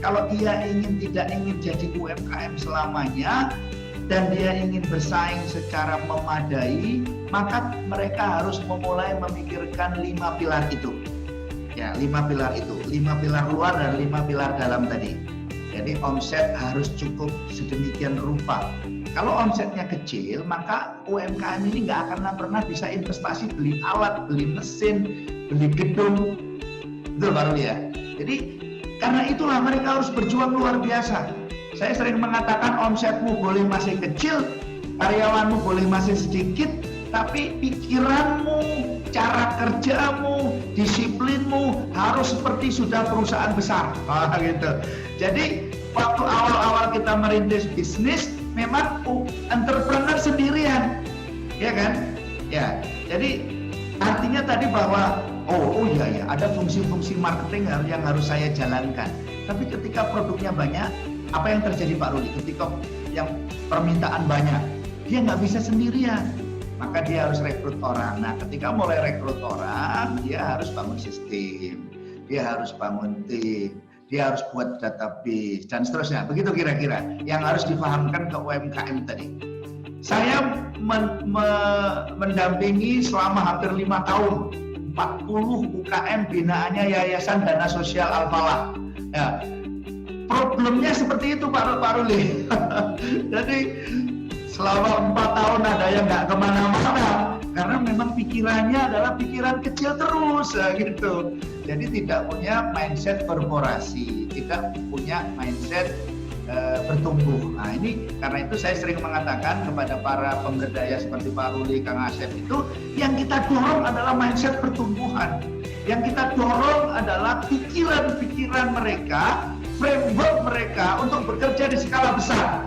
kalau dia tidak ingin jadi UMKM selamanya dan dia ingin bersaing secara memadai, maka mereka harus memulai memikirkan 5 pilar itu. Ya, 5 pilar itu, 5 pilar luar dan 5 pilar dalam tadi. Jadi omset harus cukup sedemikian rupa. Kalau omsetnya kecil, maka UMKM ini nggak akan pernah bisa investasi beli alat, beli mesin, beli gedung. Betul Pak Ruli ya? Jadi karena itulah mereka harus berjuang luar biasa. Saya sering mengatakan omsetmu boleh masih kecil, karyawanmu boleh masih sedikit, tapi pikiranmu, cara kerjamu, disiplinmu harus seperti sudah perusahaan besar. Gitu. Jadi waktu awal-awal kita merintis bisnis, memang entrepreneur sendirian, ya kan? Ya, jadi artinya tadi bahwa oh iya ada fungsi-fungsi marketing yang harus saya jalankan. Tapi ketika produknya banyak, apa yang terjadi Pak Ruli? Ketika yang permintaan banyak, dia nggak bisa sendirian, maka dia harus rekrut orang. Nah, ketika mulai rekrut orang, dia harus bangun sistem, dia harus bangun tim, dia harus buat database dan seterusnya. Begitu kira-kira yang harus dipahamkan ke UMKM tadi. Saya mendampingi selama hampir 5 tahun 4 40 UKM binaannya Yayasan Dana Sosial Al-Falah. Ya. Problemnya seperti itu Pak Ruli. Jadi selama 4 tahun ada yang nggak kemana-mana karena memang pikirannya adalah pikiran kecil terus gitu. Jadi tidak punya mindset korporasi, tidak punya mindset bertumbuh. Nah ini karena itu saya sering mengatakan kepada para pemberdaya seperti Pak Ruli, Kang Asep itu yang kita dorong adalah mindset pertumbuhan. Yang kita dorong adalah pikiran-pikiran mereka, framework mereka untuk bekerja di skala besar.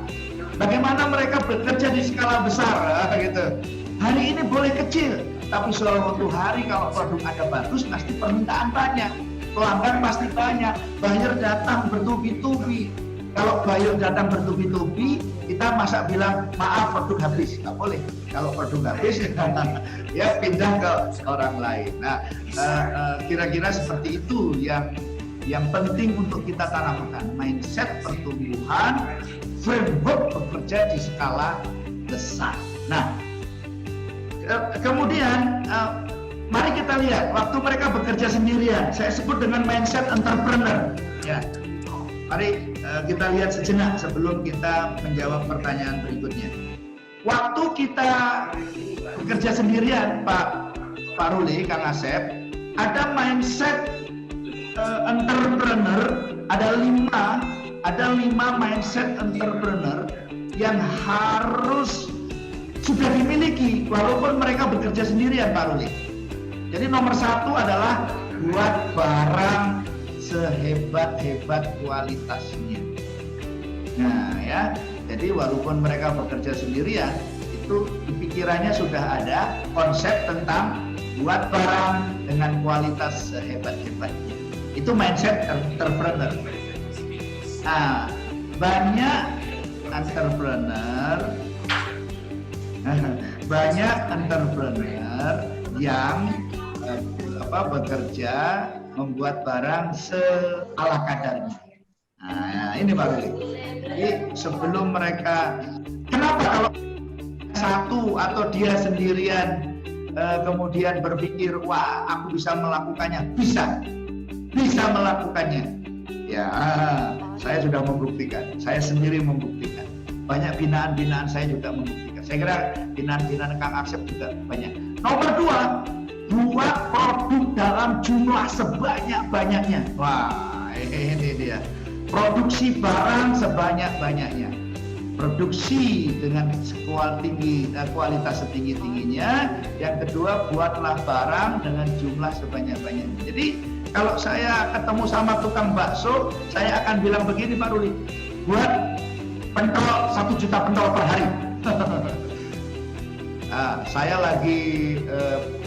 Bagaimana mereka bekerja di skala besar gitu. Hari ini boleh kecil, tapi suatu hari kalau produk Anda bagus pasti permintaan banyak, pelanggan pasti banyak, buyer datang bertubi-tubi. Kalau buyer datang bertubi-tubi, kita masa bilang maaf produk habis, nggak boleh. Kalau produk habis, ya pindah ke orang lain. Nah, kira-kira seperti itu yang penting untuk kita tanamkan, mindset pertumbuhan, framework bekerja di skala besar. Nah, kemudian mari kita lihat waktu mereka bekerja sendirian, saya sebut dengan mindset entrepreneur. Ya, mari kita lihat sejenak sebelum kita menjawab pertanyaan berikutnya. Waktu kita bekerja sendirian, Pak Ruli, Kang Asep, ada mindset entrepreneur, ada lima mindset entrepreneur yang harus sudah dimiliki walaupun mereka bekerja sendirian, Pak Ruli. Jadi nomor 1 adalah buat barang sehebat-hebat kualitasnya. Nah ya, jadi walaupun mereka bekerja sendirian, itu di pikirannya sudah ada konsep tentang buat barang dengan kualitas sehebat-hebatnya. Itu mindset entrepreneur. Nah, banyak entrepreneur yang bekerja membuat barang seala kadarnya. Nah, ini Pak Ruli. Jadi sebelum mereka, kenapa kalau satu atau dia sendirian kemudian berpikir, wah aku bisa melakukannya, bisa melakukannya. Ya, saya sudah membuktikan, saya sendiri membuktikan. Banyak binaan-binaan saya juga membuktikan. Saya kira binaan-binaan Kang Asep juga banyak. Nomor 2, buat produk dalam jumlah sebanyak-banyaknya. Wah, ini dia. Produksi barang sebanyak-banyaknya. Produksi dengan kualitas setinggi-tingginya. Yang kedua, buatlah barang dengan jumlah sebanyak-banyaknya. Jadi kalau saya ketemu sama tukang bakso, saya akan bilang begini Pak Ruli, buat pentol 1 juta pentol per hari. Saya lagi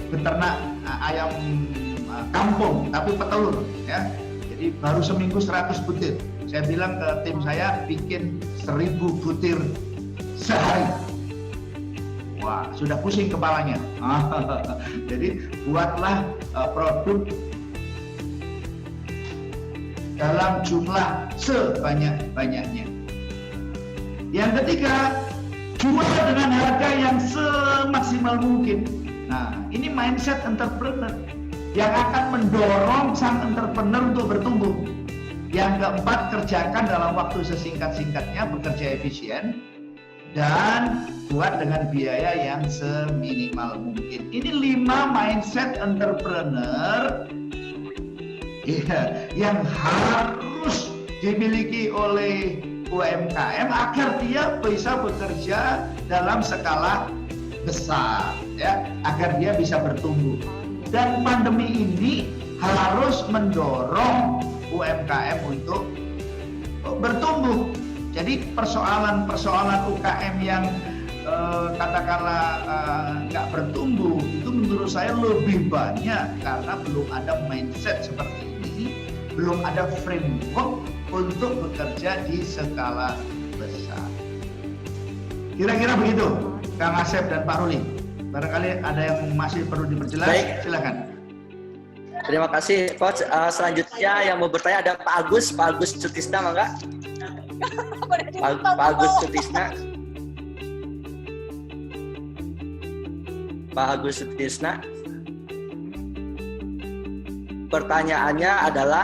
beternak ayam kampung tapi petelur ya. Jadi baru seminggu 100 butir. Saya bilang ke tim saya bikin 1000 butir sehari. Wah, sudah pusing kepalanya. Jadi buatlah produk dalam jumlah sebanyak-banyaknya. Yang ketiga, jual dengan harga yang semaksimal mungkin. Nah, ini mindset entrepreneur yang akan mendorong sang entrepreneur untuk bertumbuh. Yang keempat, kerjakan dalam waktu sesingkat-singkatnya, bekerja efisien, dan buat dengan biaya yang seminimal mungkin. Ini 5 mindset entrepreneur yang harus dimiliki oleh UMKM agar dia bisa bekerja dalam skala besar, ya, agar dia bisa bertumbuh. Dan pandemi ini harus mendorong UMKM untuk bertumbuh. Jadi persoalan-persoalan UKM yang katakanlah nggak bertumbuh itu menurut saya lebih banyak karena belum ada mindset seperti ini, belum ada framework untuk bekerja di skala besar. Kira-kira begitu, Kang Asep dan Pak Ruli. Barangkali ada yang masih perlu diperjelas. Baik. Silakan. Terima kasih, Coach. Selanjutnya yang mau bertanya ada Pak Agus Sutisna, enggak? Pak Agus Sutisna. Pak Agus Sutisna. pertanyaannya adalah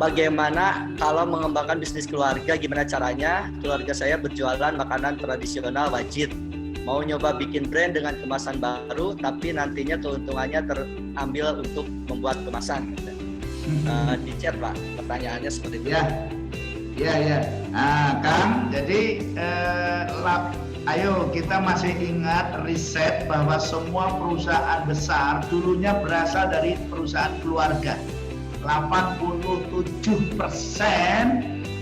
bagaimana kalau mengembangkan bisnis keluarga, gimana caranya? Keluarga saya berjualan makanan tradisional wajib. Mau nyoba bikin brand dengan kemasan baru, tapi nantinya keuntungannya terambil untuk membuat kemasan. Di chat Pak, pertanyaannya seperti itu. Ya. Nah, Kang, jadi ayo kita masih ingat riset bahwa semua perusahaan besar dulunya berasal dari perusahaan keluarga. 87%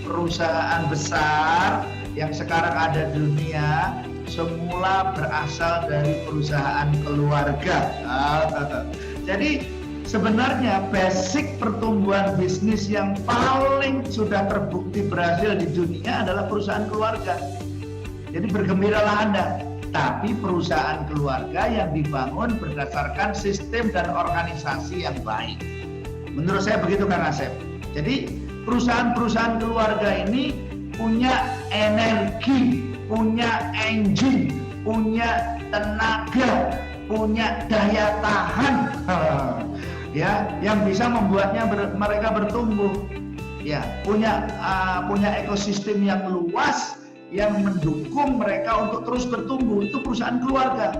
perusahaan besar yang sekarang ada di dunia semula berasal dari perusahaan keluarga. Jadi sebenarnya basic pertumbuhan bisnis yang paling sudah terbukti berhasil di dunia adalah perusahaan keluarga. Jadi bergembiralah Anda. Tapi perusahaan keluarga yang dibangun berdasarkan sistem dan organisasi yang baik. Menurut saya begitu Kang Asep. Jadi perusahaan-perusahaan keluarga ini punya energi, punya engine, punya tenaga, punya daya tahan, ya, yang bisa membuatnya mereka bertumbuh. Ya, punya ekosistem yang luas yang mendukung mereka untuk terus bertumbuh. Itu perusahaan keluarga.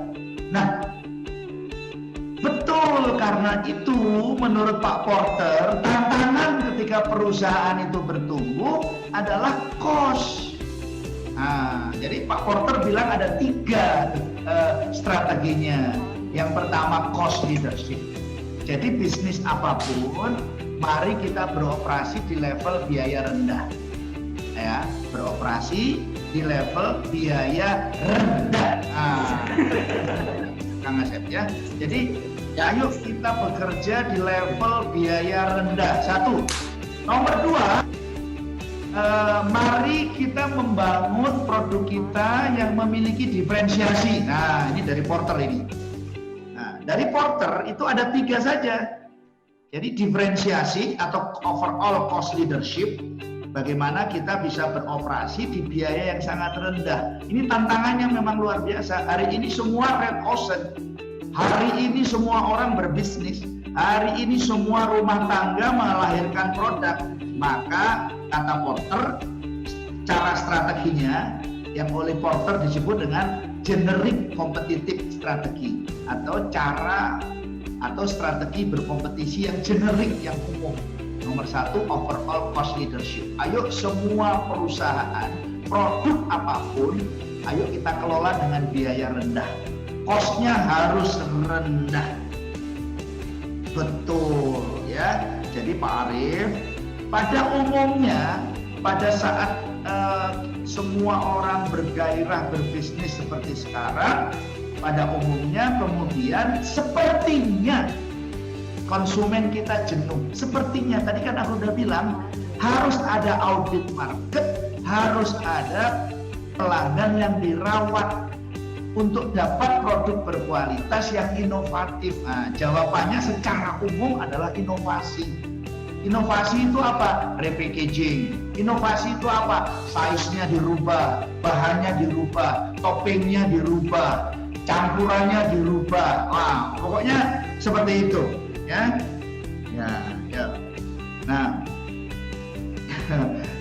Nah, betul, karena itu menurut Pak Porter, tantangan ketika perusahaan itu bertumbuh adalah cost. Nah, jadi Pak Porter bilang ada 3 strateginya. Yang pertama cost leadership. Jadi bisnis apapun, mari kita beroperasi di level biaya rendah. Ya, beroperasi di level biaya rendah. Kang Asep ya. Jadi ayo kita bekerja di level biaya rendah. 1. Nomor 2, mari kita membangun produk kita yang memiliki diferensiasi. Nah, ini dari Porter ini. Nah, dari Porter itu ada 3 saja. Jadi diferensiasi atau overall cost leadership. Bagaimana kita bisa beroperasi di biaya yang sangat rendah. Ini tantangannya memang luar biasa. Hari ini semua red ocean. Hari ini semua orang berbisnis. Hari ini semua rumah tangga melahirkan produk. Maka kata Porter, cara strateginya yang oleh Porter disebut dengan generic competitive strategy atau cara atau strategi berkompetisi yang generik, yang umum. Nomor 1, overall cost leadership. Ayo semua perusahaan, produk apapun, ayo kita kelola dengan biaya rendah. Cost-nya harus rendah. Betul ya. Jadi Pak Arief, pada umumnya pada saat semua orang bergairah berbisnis seperti sekarang, pada umumnya kemudian sepertinya konsumen kita jenuh. Sepertinya, tadi kan aku udah bilang, harus ada audit market, harus ada pelanggan yang dirawat untuk dapat produk berkualitas yang inovatif. Nah, jawabannya secara umum adalah inovasi. Inovasi itu apa? Repackaging. Inovasi itu apa? Size-nya dirubah, bahannya dirubah, toppingnya dirubah, campurannya dirubah. Wah, pokoknya seperti itu. Ya. Nah,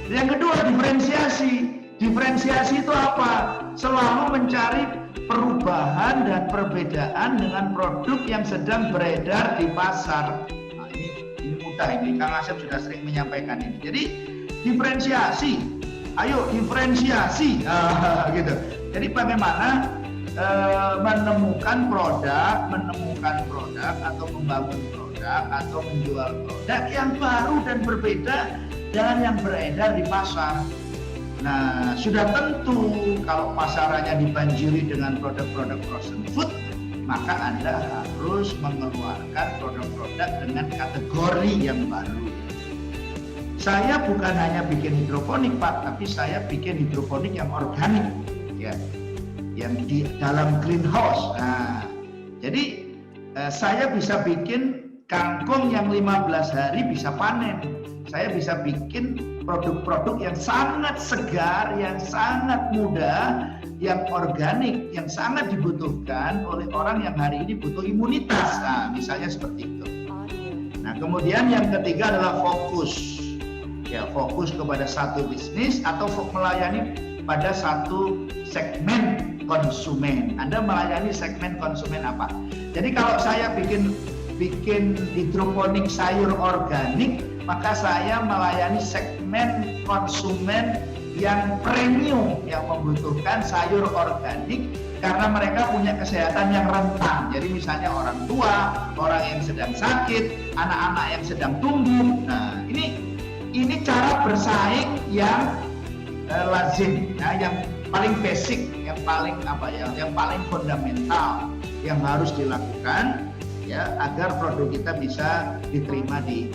yang kedua diferensiasi. Diferensiasi itu apa? Selalu mencari perubahan dan perbedaan dengan produk yang sedang beredar di pasar. Nah, ini mudah ini. Kang Asep sudah sering menyampaikan ini. Jadi diferensiasi. Ayo diferensiasi. Gitu. Jadi bagaimana menemukan produk atau membangun produk atau menjual produk yang baru dan berbeda dengan yang beredar di pasar. Nah, sudah tentu kalau pasarannya dibanjiri dengan produk-produk frozen food, maka Anda harus mengeluarkan produk-produk dengan kategori yang baru. Saya bukan hanya bikin hidroponik, Pak, tapi saya bikin hidroponik yang organik, ya, yang di dalam greenhouse. Nah, jadi saya bisa bikin kangkung yang 15 hari bisa panen. Saya bisa bikin produk-produk yang sangat segar, yang sangat mudah, yang organik, yang sangat dibutuhkan oleh orang yang hari ini butuh imunitas. Nah, misalnya seperti itu. Nah, kemudian yang ketiga adalah fokus. Ya, fokus kepada satu bisnis atau melayani pada satu segmen konsumen. Anda melayani segmen konsumen apa? Jadi kalau saya bikin hidroponik sayur organik, maka saya melayani segmen konsumen yang premium yang membutuhkan sayur organik karena mereka punya kesehatan yang rentan. Jadi misalnya orang tua, orang yang sedang sakit, anak-anak yang sedang tumbuh. Nah, ini cara bersaing yang lazim, ya, yang paling basic, yang paling fundamental yang harus dilakukan, ya, agar produk kita bisa diterima di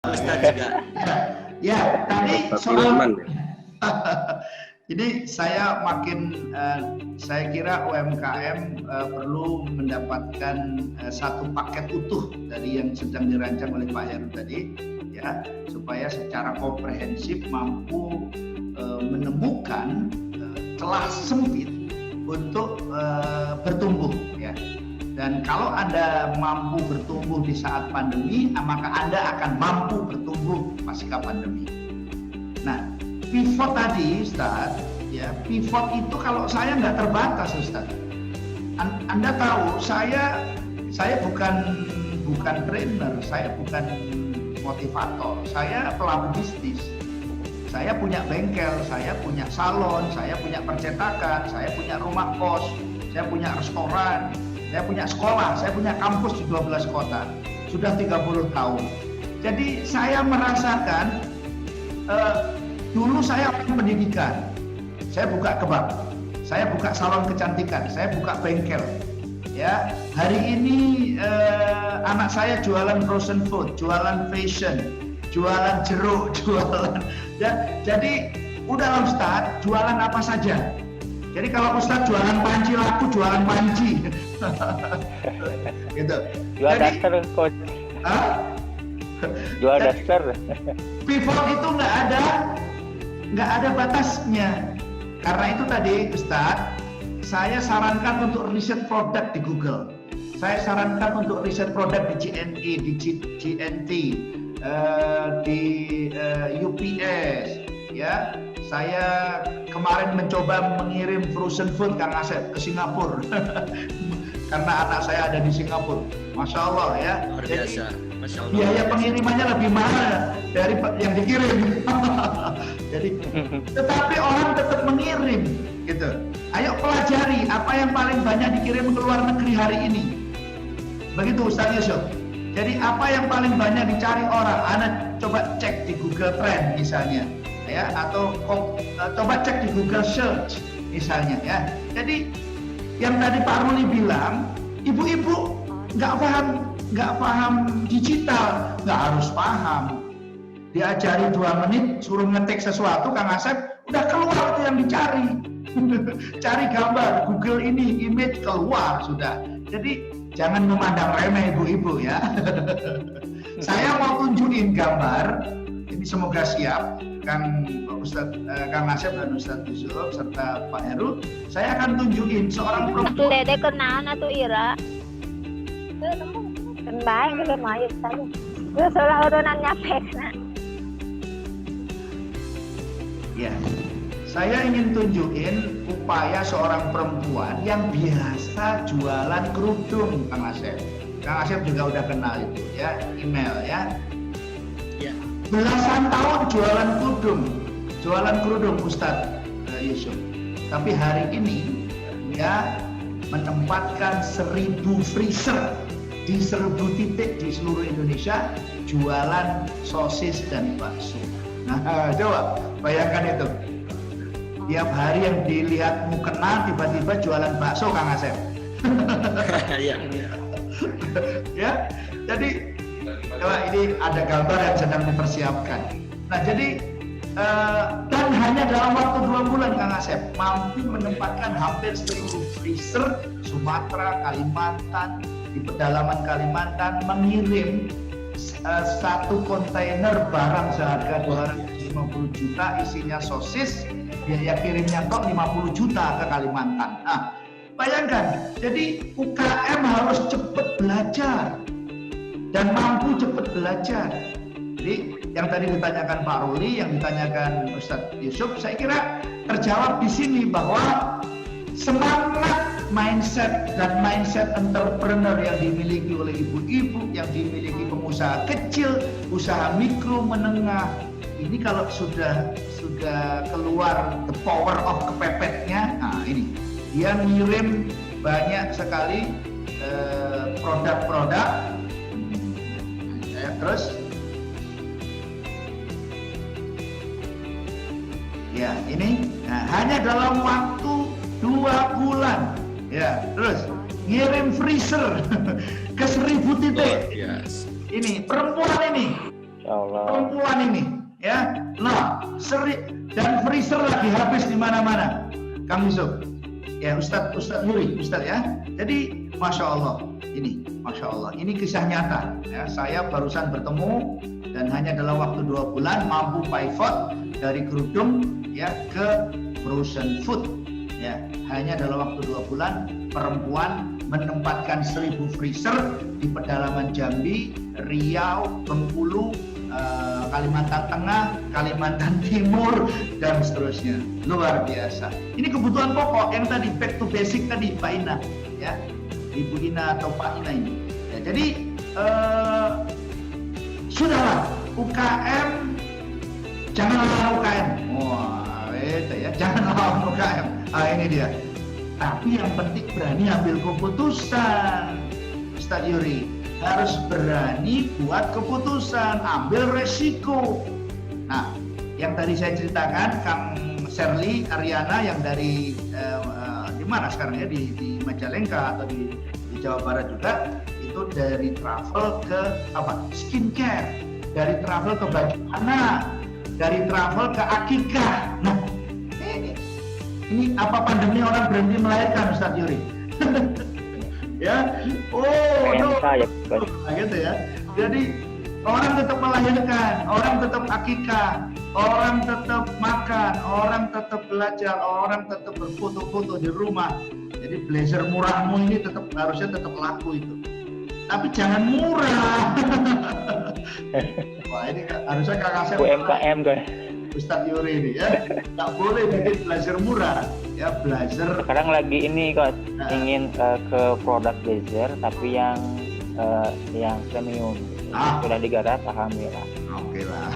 Ustaz juga. Ya, tadi soal jadi saya saya kira UMKM perlu mendapatkan satu paket utuh dari yang sedang dirancang oleh Pak Heru tadi, ya, supaya secara komprehensif mampu menemukan celah sempit untuk bertumbuh, ya. Dan kalau Anda mampu bertumbuh di saat pandemi, maka Anda akan mampu bertumbuh pasca pandemi. Nah, pivot tadi, Ustaz, ya, pivot itu kalau saya nggak terbatas, Ustaz. Anda tahu, saya bukan trainer, saya bukan motivator, saya pelaku bisnis. Saya punya bengkel, saya punya salon, saya punya percetakan, saya punya rumah kos, saya punya restoran, saya punya sekolah, saya punya kampus di 12 kota, sudah 30 tahun. Jadi saya merasakan, dulu saya orang pendidikan, saya buka kebab, saya buka salon kecantikan, saya buka bengkel. Ya, hari ini anak saya jualan frozen food, jualan fashion, jualan jeruk, jualan. Ya, jadi udah Ustaz, jualan apa saja. Jadi kalau Ustaz jualan panci laku, jualan panci. Gitu. Jual daster, Coach. Jual daster. Pivot itu nggak ada batasnya. Karena itu tadi, Ustaz, saya sarankan untuk riset produk di Google. Saya sarankan untuk riset produk di GNI, di GNT, di UPS, ya. Saya kemarin mencoba mengirim frozen food Kang Asep ke Singapura karena anak saya ada di Singapura. Masya Allah, ya. Luar biasa. Masya Allah. Biaya pengirimannya lebih mahal dari yang dikirim. Jadi, tetapi orang tetap mengirim, gitu. Ayo pelajari apa yang paling banyak dikirim ke luar negeri hari ini. Begitu Ustaz Yusuf. Jadi apa yang paling banyak dicari orang? Anda coba cek di Google Trend misalnya, ya, atau coba cek di Google Search misalnya, ya. Jadi yang tadi Pak Ruli bilang, ibu-ibu nggak paham digital, nggak harus paham. Diajari 2 menit, suruh ngetik sesuatu, Kang Asep, udah keluar itu yang dicari. Cari gambar, Google ini, image, keluar sudah. Jadi jangan memandang remeh ibu-ibu, ya. Saya mau tunjukin gambar, ini semoga siap. Kang Asep dan Ustadz Yusuf serta Pak Heru, saya akan tunjukin seorang perempuan. Dede kenal atau Ira? Kan baik ke mayat saya. Itu soal urunan nyapek. Ya, saya ingin tunjukin upaya seorang perempuan yang biasa jualan kerudung, Kang Asep. Kang Asep juga udah kenal itu ya, email ya. Ya. Belasan tahun jualan kerudung Ustadz Yusuf. Tapi hari ini dia menempatkan 1000 freezer di 1000 titik di seluruh Indonesia jualan sosis dan bakso. Nah, coba bayangkan itu. Tiap hari yang dilihatmu kenal tiba-tiba jualan bakso, Kang Asep. Iya. Ya, jadi coba ini ada gambar yang sedang dipersiapkan. Nah, jadi dan hanya dalam waktu 2 bulan Kang Asep mampu menempatkan hampir 1000 freezer Sumatera, Kalimantan, di pedalaman Kalimantan, mengirim 1 kontainer barang seharga 250 juta isinya sosis, biaya kirimnya kok 50 juta ke Kalimantan. Nah, bayangkan, jadi UKM harus cepat belajar dan mampu cepat belajar. Jadi yang tadi ditanyakan Pak Ruli, yang ditanyakan Ustadz Yusuf, saya kira terjawab di sini bahwa semangat mindset entrepreneur yang dimiliki oleh ibu-ibu, yang dimiliki pengusaha kecil, usaha mikro menengah, ini kalau sudah keluar the power of kepepetnya, nah ini dia ngirim banyak sekali produk-produk, ya, terus ya ini, nah, hanya dalam waktu 2 bulan. Ya, terus ngirim freezer ke 1000 titik. Yes. Ini perempuan ini, perempuan ini, ya. Nah, dan freezer lagi habis di mana-mana, Kang Yusuf. Ya, Ustadz Nuri, Ustadz ya. Jadi, masya Allah, ini kisah nyata. Ya, saya barusan bertemu dan hanya dalam waktu 2 bulan mampu pivot dari kerudung ya ke frozen food. Ya, hanya dalam waktu 2 bulan perempuan menempatkan 1000 freezer di pedalaman Jambi, Riau, Bengkulu, Kalimantan Tengah, Kalimantan Timur, dan seterusnya. Luar biasa. Ini kebutuhan pokok yang tadi back to basic tadi Pak Ina, ya, Ibu Ina atau Pak Ina ini. Ya, jadi sudahlah, UKM jangan lawan UKM. Wah, itu ya, jangan lawan UKM. Ah, ini dia. Tapi yang penting berani ambil keputusan, Ustadz Yuri. Harus berani buat keputusan, ambil resiko. Nah, yang tadi saya ceritakan, Kang Sherly Ariana yang dari di mana sekarang ya, di Majalengka atau di Jawa Barat juga, itu dari travel ke skincare, dari travel ke baju anak, dari travel ke akikah. Nah, ini apa pandemi orang berhenti melahirkan, Ustadz Yuri? Ya, gitu ya. Jadi orang tetap melahirkan, orang tetap akikah, orang tetap makan, orang tetap belajar, orang tetap berfoto-foto di rumah. Jadi blazer murahmu ini harusnya tetap laku itu. Tapi jangan murah. Wah, ini harusnya Kang Asep UMKM kan. Ustadz Yuri ini ya, nggak boleh bikin blazer murah, ya blazer. Sekarang lagi ini kok ingin ke produk blazer tapi yang premium. Sudah digarap, alhamdulillah. Oke lah.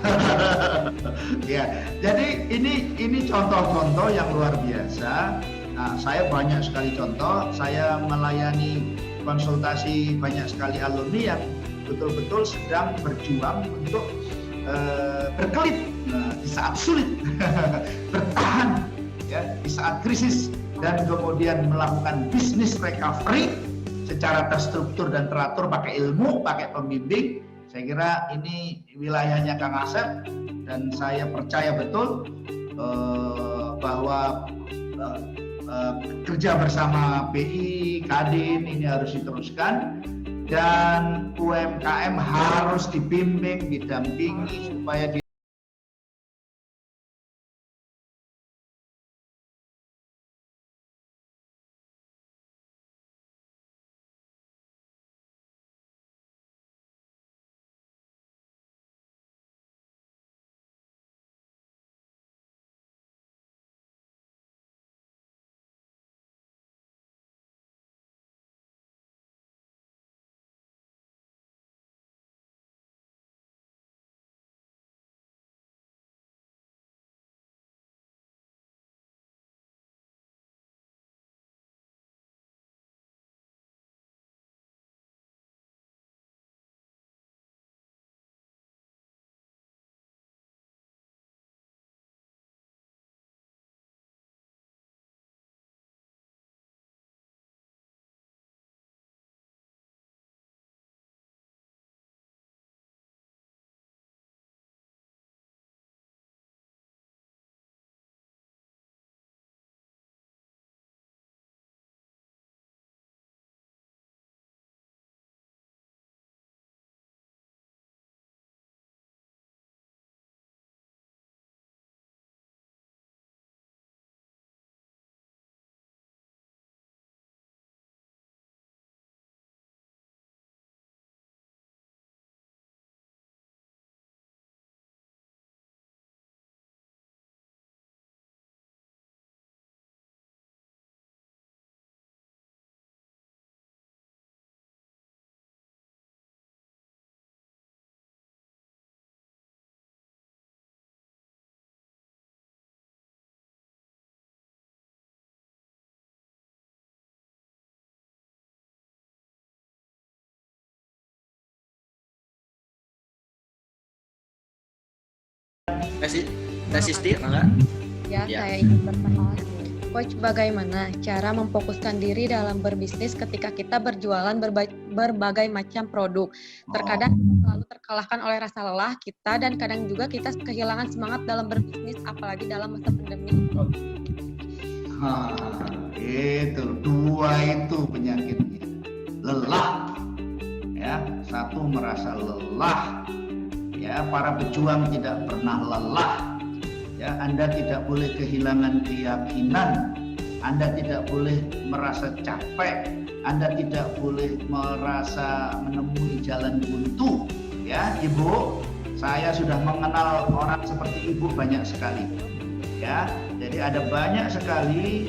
Ya, jadi ini contoh-contoh yang luar biasa. Nah, saya banyak sekali contoh. Saya melayani konsultasi banyak sekali alumni yang betul-betul sedang berjuang untuk berkelit di saat sulit, bertahan ya di saat krisis, dan kemudian melakukan bisnis recovery secara terstruktur dan teratur, pakai ilmu, pakai pembimbing. Saya kira ini wilayahnya Kang Asep, dan saya percaya betul bahwa kerja bersama BI, Kadin ini harus diteruskan, dan UMKM harus dibimbing, didampingi supaya Sisti, enggak? Ya, saya ingin bertanya, Coach, bagaimana cara memfokuskan diri dalam berbisnis ketika kita berjualan berbagai macam produk? Terkadang selalu terkalahkan oleh rasa lelah kita dan kadang juga kita kehilangan semangat dalam berbisnis, apalagi dalam masa pandemi. Itu dua itu penyakitnya. Lelah, ya, satu merasa lelah, ya, para pejuang tidak pernah lelah. Ya, Anda tidak boleh kehilangan keyakinan, Anda tidak boleh merasa capek, Anda tidak boleh merasa menemui jalan buntu. Ya, Ibu, saya sudah mengenal orang seperti Ibu banyak sekali. Ya, jadi ada banyak sekali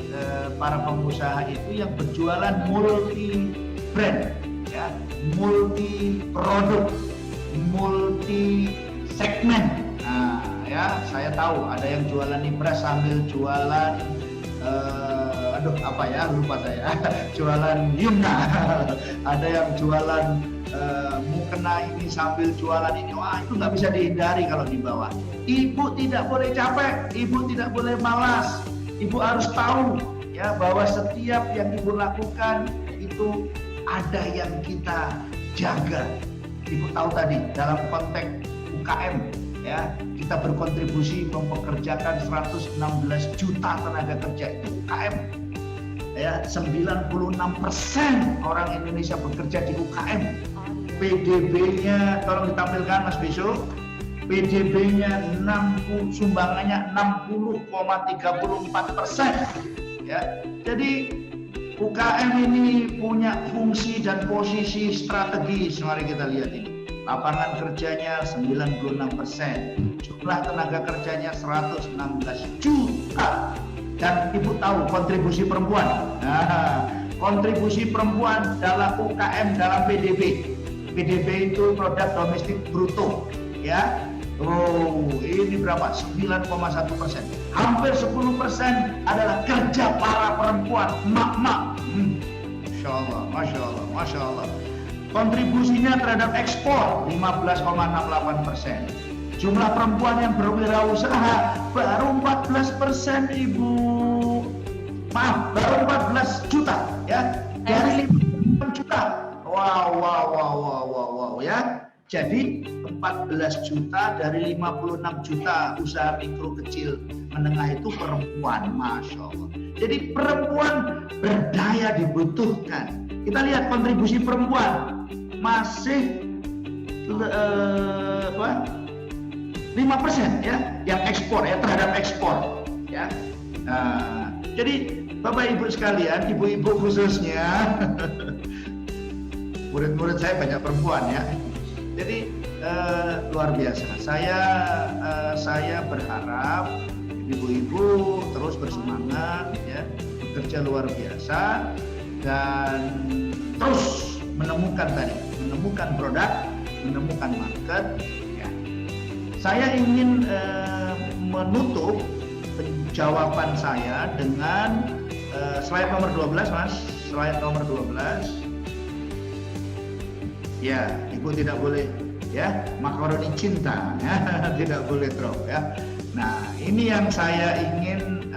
para pengusaha itu yang berjualan multi brand, ya, multi produk, multi segmen. Nah, ya, saya tahu ada yang jualan Ibras sambil jualan lupa saya jualan Yumna. Ada yang jualan mukena ini sambil jualan ini. Wah, itu nggak bisa dihindari kalau di bawah. Ibu tidak boleh capek, ibu tidak boleh malas. Ibu harus tahu, ya, bahwa setiap yang ibu lakukan itu ada yang kita jaga. Ibu tahu tadi dalam konteks UKM, ya, kita berkontribusi mempekerjakan 116 juta tenaga kerja itu UKM. Ya, 96% orang Indonesia bekerja di UKM. PDB-nya tolong ditampilkan Mas Beso. PDB-nya sumbangannya 60,34%. Ya, jadi UKM ini punya fungsi dan posisi strategis. Mari kita lihat ini. Lapangan kerjanya 96%, jumlah tenaga kerjanya 116 juta. Dan Ibu tahu kontribusi perempuan. Nah, kontribusi perempuan dalam UKM dalam PDB. PDB itu produk domestik bruto, ya. Oh, ini berapa? 9,1%. Hampir 10% adalah kerja para perempuan, mak-mak. Masya Allah, Masya Allah, Masya Allah. Kontribusinya terhadap ekspor 15,68%. Jumlah perempuan yang berwirausaha baru 14%, Ibu. Maaf, baru 14 juta, ya. Dari 56 juta. Wow, ya. Jadi 14 juta dari 56 juta usaha mikro kecil menengah itu perempuan, Masya Allah. Jadi perempuan berdaya dibutuhkan. Kita lihat kontribusi perempuan masih 5% ya, yang ekspor ya, terhadap ekspor ya. Nah, jadi Bapak Ibu sekalian, ibu-ibu khususnya, murid-murid saya banyak perempuan ya. Jadi luar biasa. Saya berharap ibu-ibu terus bersemangat ya, bekerja luar biasa dan terus menemukan produk, menemukan market. Ya. Saya ingin menutup jawaban saya dengan slide nomor 12, Mas. Slide nomor 12. Ya, Ibu tidak boleh ya, makaroni cinta ya, tidak boleh drop ya. Nah, ini yang saya ingin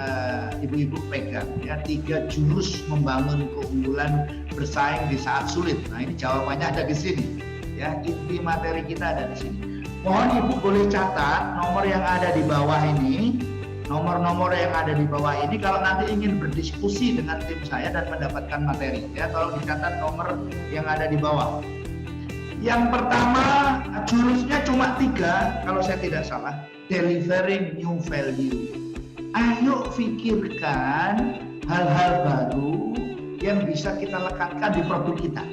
ibu-ibu pegang ya, 3 jurus membangun keunggulan bersaing di saat sulit. Nah, ini jawabannya ada di sini ya, inti materi kita ada di sini. Mohon Ibu boleh catat nomor yang ada di bawah ini, nomor-nomor yang ada di bawah ini kalau nanti ingin berdiskusi dengan tim saya dan mendapatkan materi ya, tolong dicatat nomor yang ada di bawah. Yang pertama, jurusnya cuma 3 kalau saya tidak salah, delivering new value. Ayo pikirkan hal-hal baru yang bisa kita lekatkan di produk kita.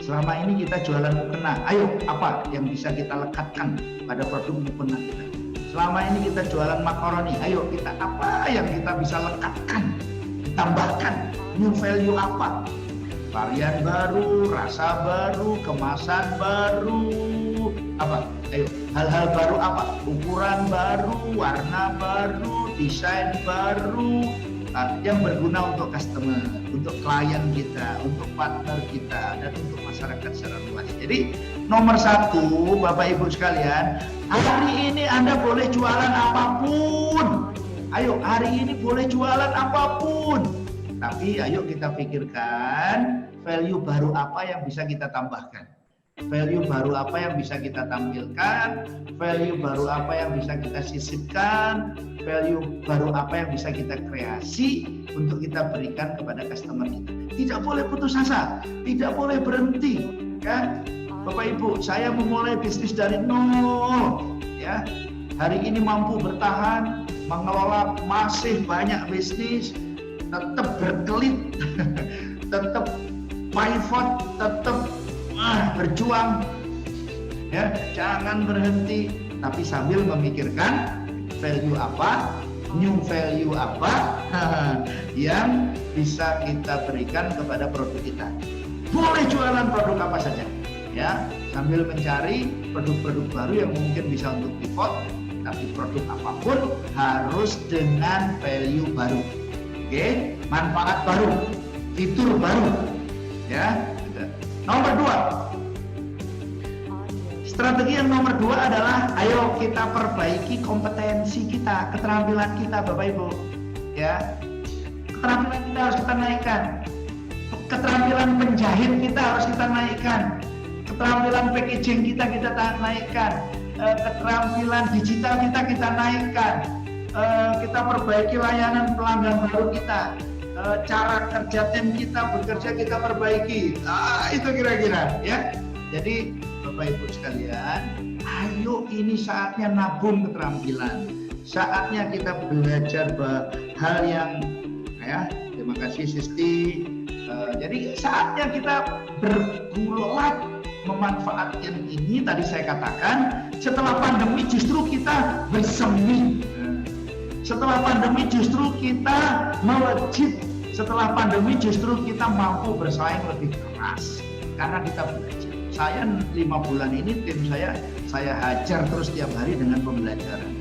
Selama ini kita jualan mukena, ayo apa yang bisa kita lekatkan pada produk mukena kita. Selama ini kita jualan makaroni, ayo kita apa yang kita bisa lekatkan, tambahkan new value apa. Varian baru, rasa baru, kemasan baru, apa? Ayo, hal-hal baru apa? Ukuran baru, warna baru, desain baru, yang berguna untuk customer, untuk klien kita, untuk partner kita, dan untuk masyarakat secara luas. Jadi nomor satu, Bapak Ibu sekalian, hari ini Anda boleh jualan apapun. Ayo, hari ini boleh jualan apapun. Tapi ayo kita pikirkan value baru apa yang bisa kita tambahkan. Value baru apa yang bisa kita tampilkan, value baru apa yang bisa kita sisipkan, value baru apa yang bisa kita kreasi untuk kita berikan kepada customer kita. Tidak boleh putus asa, tidak boleh berhenti, ya. Bapak Ibu, saya memulai bisnis dari nol, ya. Hari ini mampu bertahan, mengelola masih banyak bisnis, tetap berkelit, tetap pivot, tetap berjuang, ya, jangan berhenti, tapi sambil memikirkan value apa, new value apa yang bisa kita berikan kepada produk kita. Boleh jualan produk apa saja, ya, sambil mencari produk-produk baru yang mungkin bisa untuk pivot, tapi produk apapun harus dengan value baru, oke, manfaat baru, fitur baru, ya. Nomor 2, strategi yang nomor 2 adalah ayo kita perbaiki kompetensi kita, keterampilan kita, Bapak Ibu, ya. Keterampilan kita harus kita naikkan, keterampilan penjahit kita harus kita naikkan, keterampilan packaging kita naikkan, keterampilan digital kita naikkan, kita perbaiki layanan pelanggan baru kita, cara kerja tim kita bekerja kita perbaiki. Itu kira-kira, ya. Jadi Bapak Ibu sekalian, ayo ini saatnya nabung keterampilan, saatnya kita belajar hal yang, ya, terima kasih Sisti. Jadi saatnya kita bergulat memanfaatkan ini. Tadi saya katakan, setelah pandemi justru kita bersemi. Setelah pandemi justru kita melejit. Setelah pandemi justru kita mampu bersaing lebih keras karena kita belajar. Saya 5 bulan ini tim saya hajar terus tiap hari dengan pembelajaran.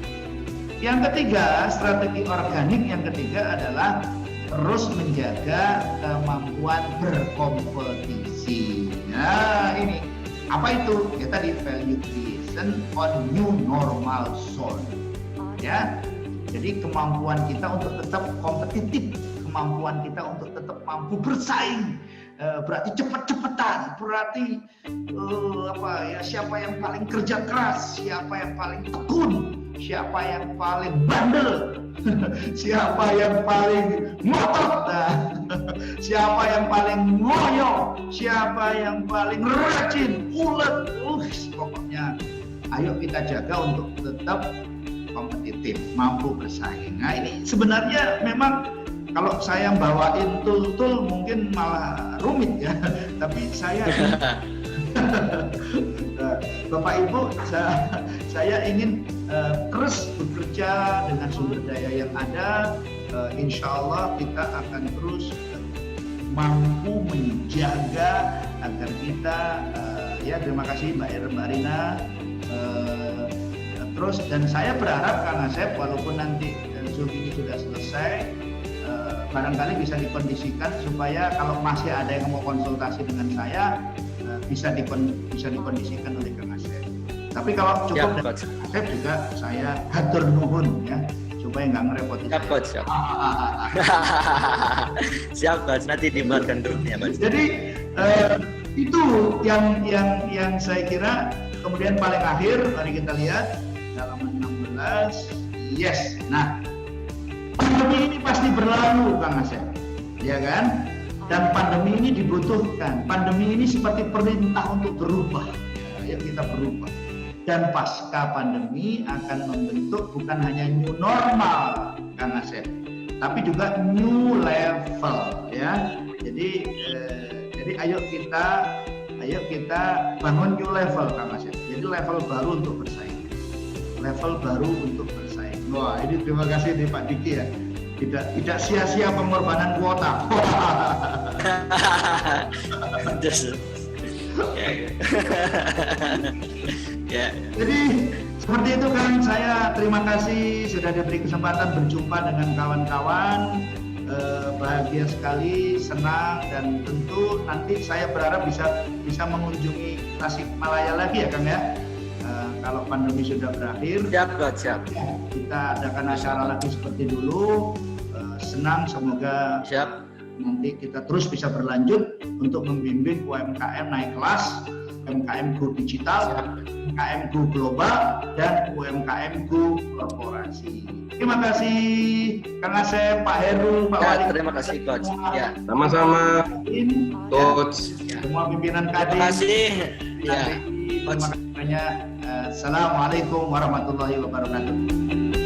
Yang ketiga, strategi organik yang ketiga adalah terus menjaga kemampuan berkompetisi. Nah, ini apa itu? Ya tadi value creation on new normal zone. Ya. Jadi kemampuan kita untuk tetap kompetitif, kemampuan kita untuk tetap mampu bersaing, berarti cepet-cepetan, berarti siapa yang paling kerja keras, siapa yang paling tekun, siapa yang paling bandel, siapa yang paling ngotot, siapa yang paling ngoyo, siapa yang paling rajin, ulet, pokoknya ayo kita jaga untuk tetap kompetitif, mampu bersaing. Nah, ini sebenarnya memang kalau saya bawain tool mungkin malah rumit, ya. Tapi saya Bapak Ibu, saya ingin terus bekerja dengan sumber daya yang ada. Insya Allah kita akan terus mampu menjaga agar kita, ya, terima kasih Mbak Rina. Terus, dan saya berharap Kang Asep, walaupun nanti Zoom ini sudah selesai, barangkali bisa dikondisikan supaya kalau masih ada yang mau konsultasi dengan saya, bisa dikondisikan oleh Kang Asep. Tapi kalau cukup dari Kang Asep juga saya hatur nuhun, ya, supaya nggak ngerepotin. Siap, Coach. Siap. Siap, Coach. Nanti dibuatkan grupnya, Coach. Jadi itu yang saya kira. Kemudian paling akhir, mari kita lihat halaman 16. Yes. Nah, pandemi ini pasti berlalu, Kang Asep, ya kan? Dan pandemi ini dibutuhkan. Pandemi ini seperti perintah untuk berubah. Ya, kita berubah. Dan pasca pandemi akan membentuk bukan hanya new normal, Kang Asep, tapi juga new level, ya. Jadi ayo kita bangun new level, Kang Asep. Jadi level baru untuk bersaing. Level baru untuk bersaing. Wah, ini terima kasih nih Pak Diki, ya. Tidak sia-sia pengorbanan kuota. Jadi seperti itu kan, saya terima kasih sudah diberi kesempatan berjumpa dengan kawan-kawan. bahagia sekali, senang, dan tentu nanti saya berharap bisa mengunjungi Tasikmalaya lagi ya Kang ya. Kalau pandemi sudah berakhir, siap. Kita adakan acara lagi seperti dulu. Senang, semoga nanti kita terus bisa berlanjut untuk membimbing UMKM naik kelas, UMKM go digital, UMKM go global, dan UMKM go korporasi. Terima kasih Kang Asep, Pak Heru, Pak Wali. Terima kasih Coach. Ya. Sama-sama Coach. Semua pimpinan Kadin. Terima kasih. Terima kasih banyak. Assalamualaikum warahmatullahi wabarakatuh.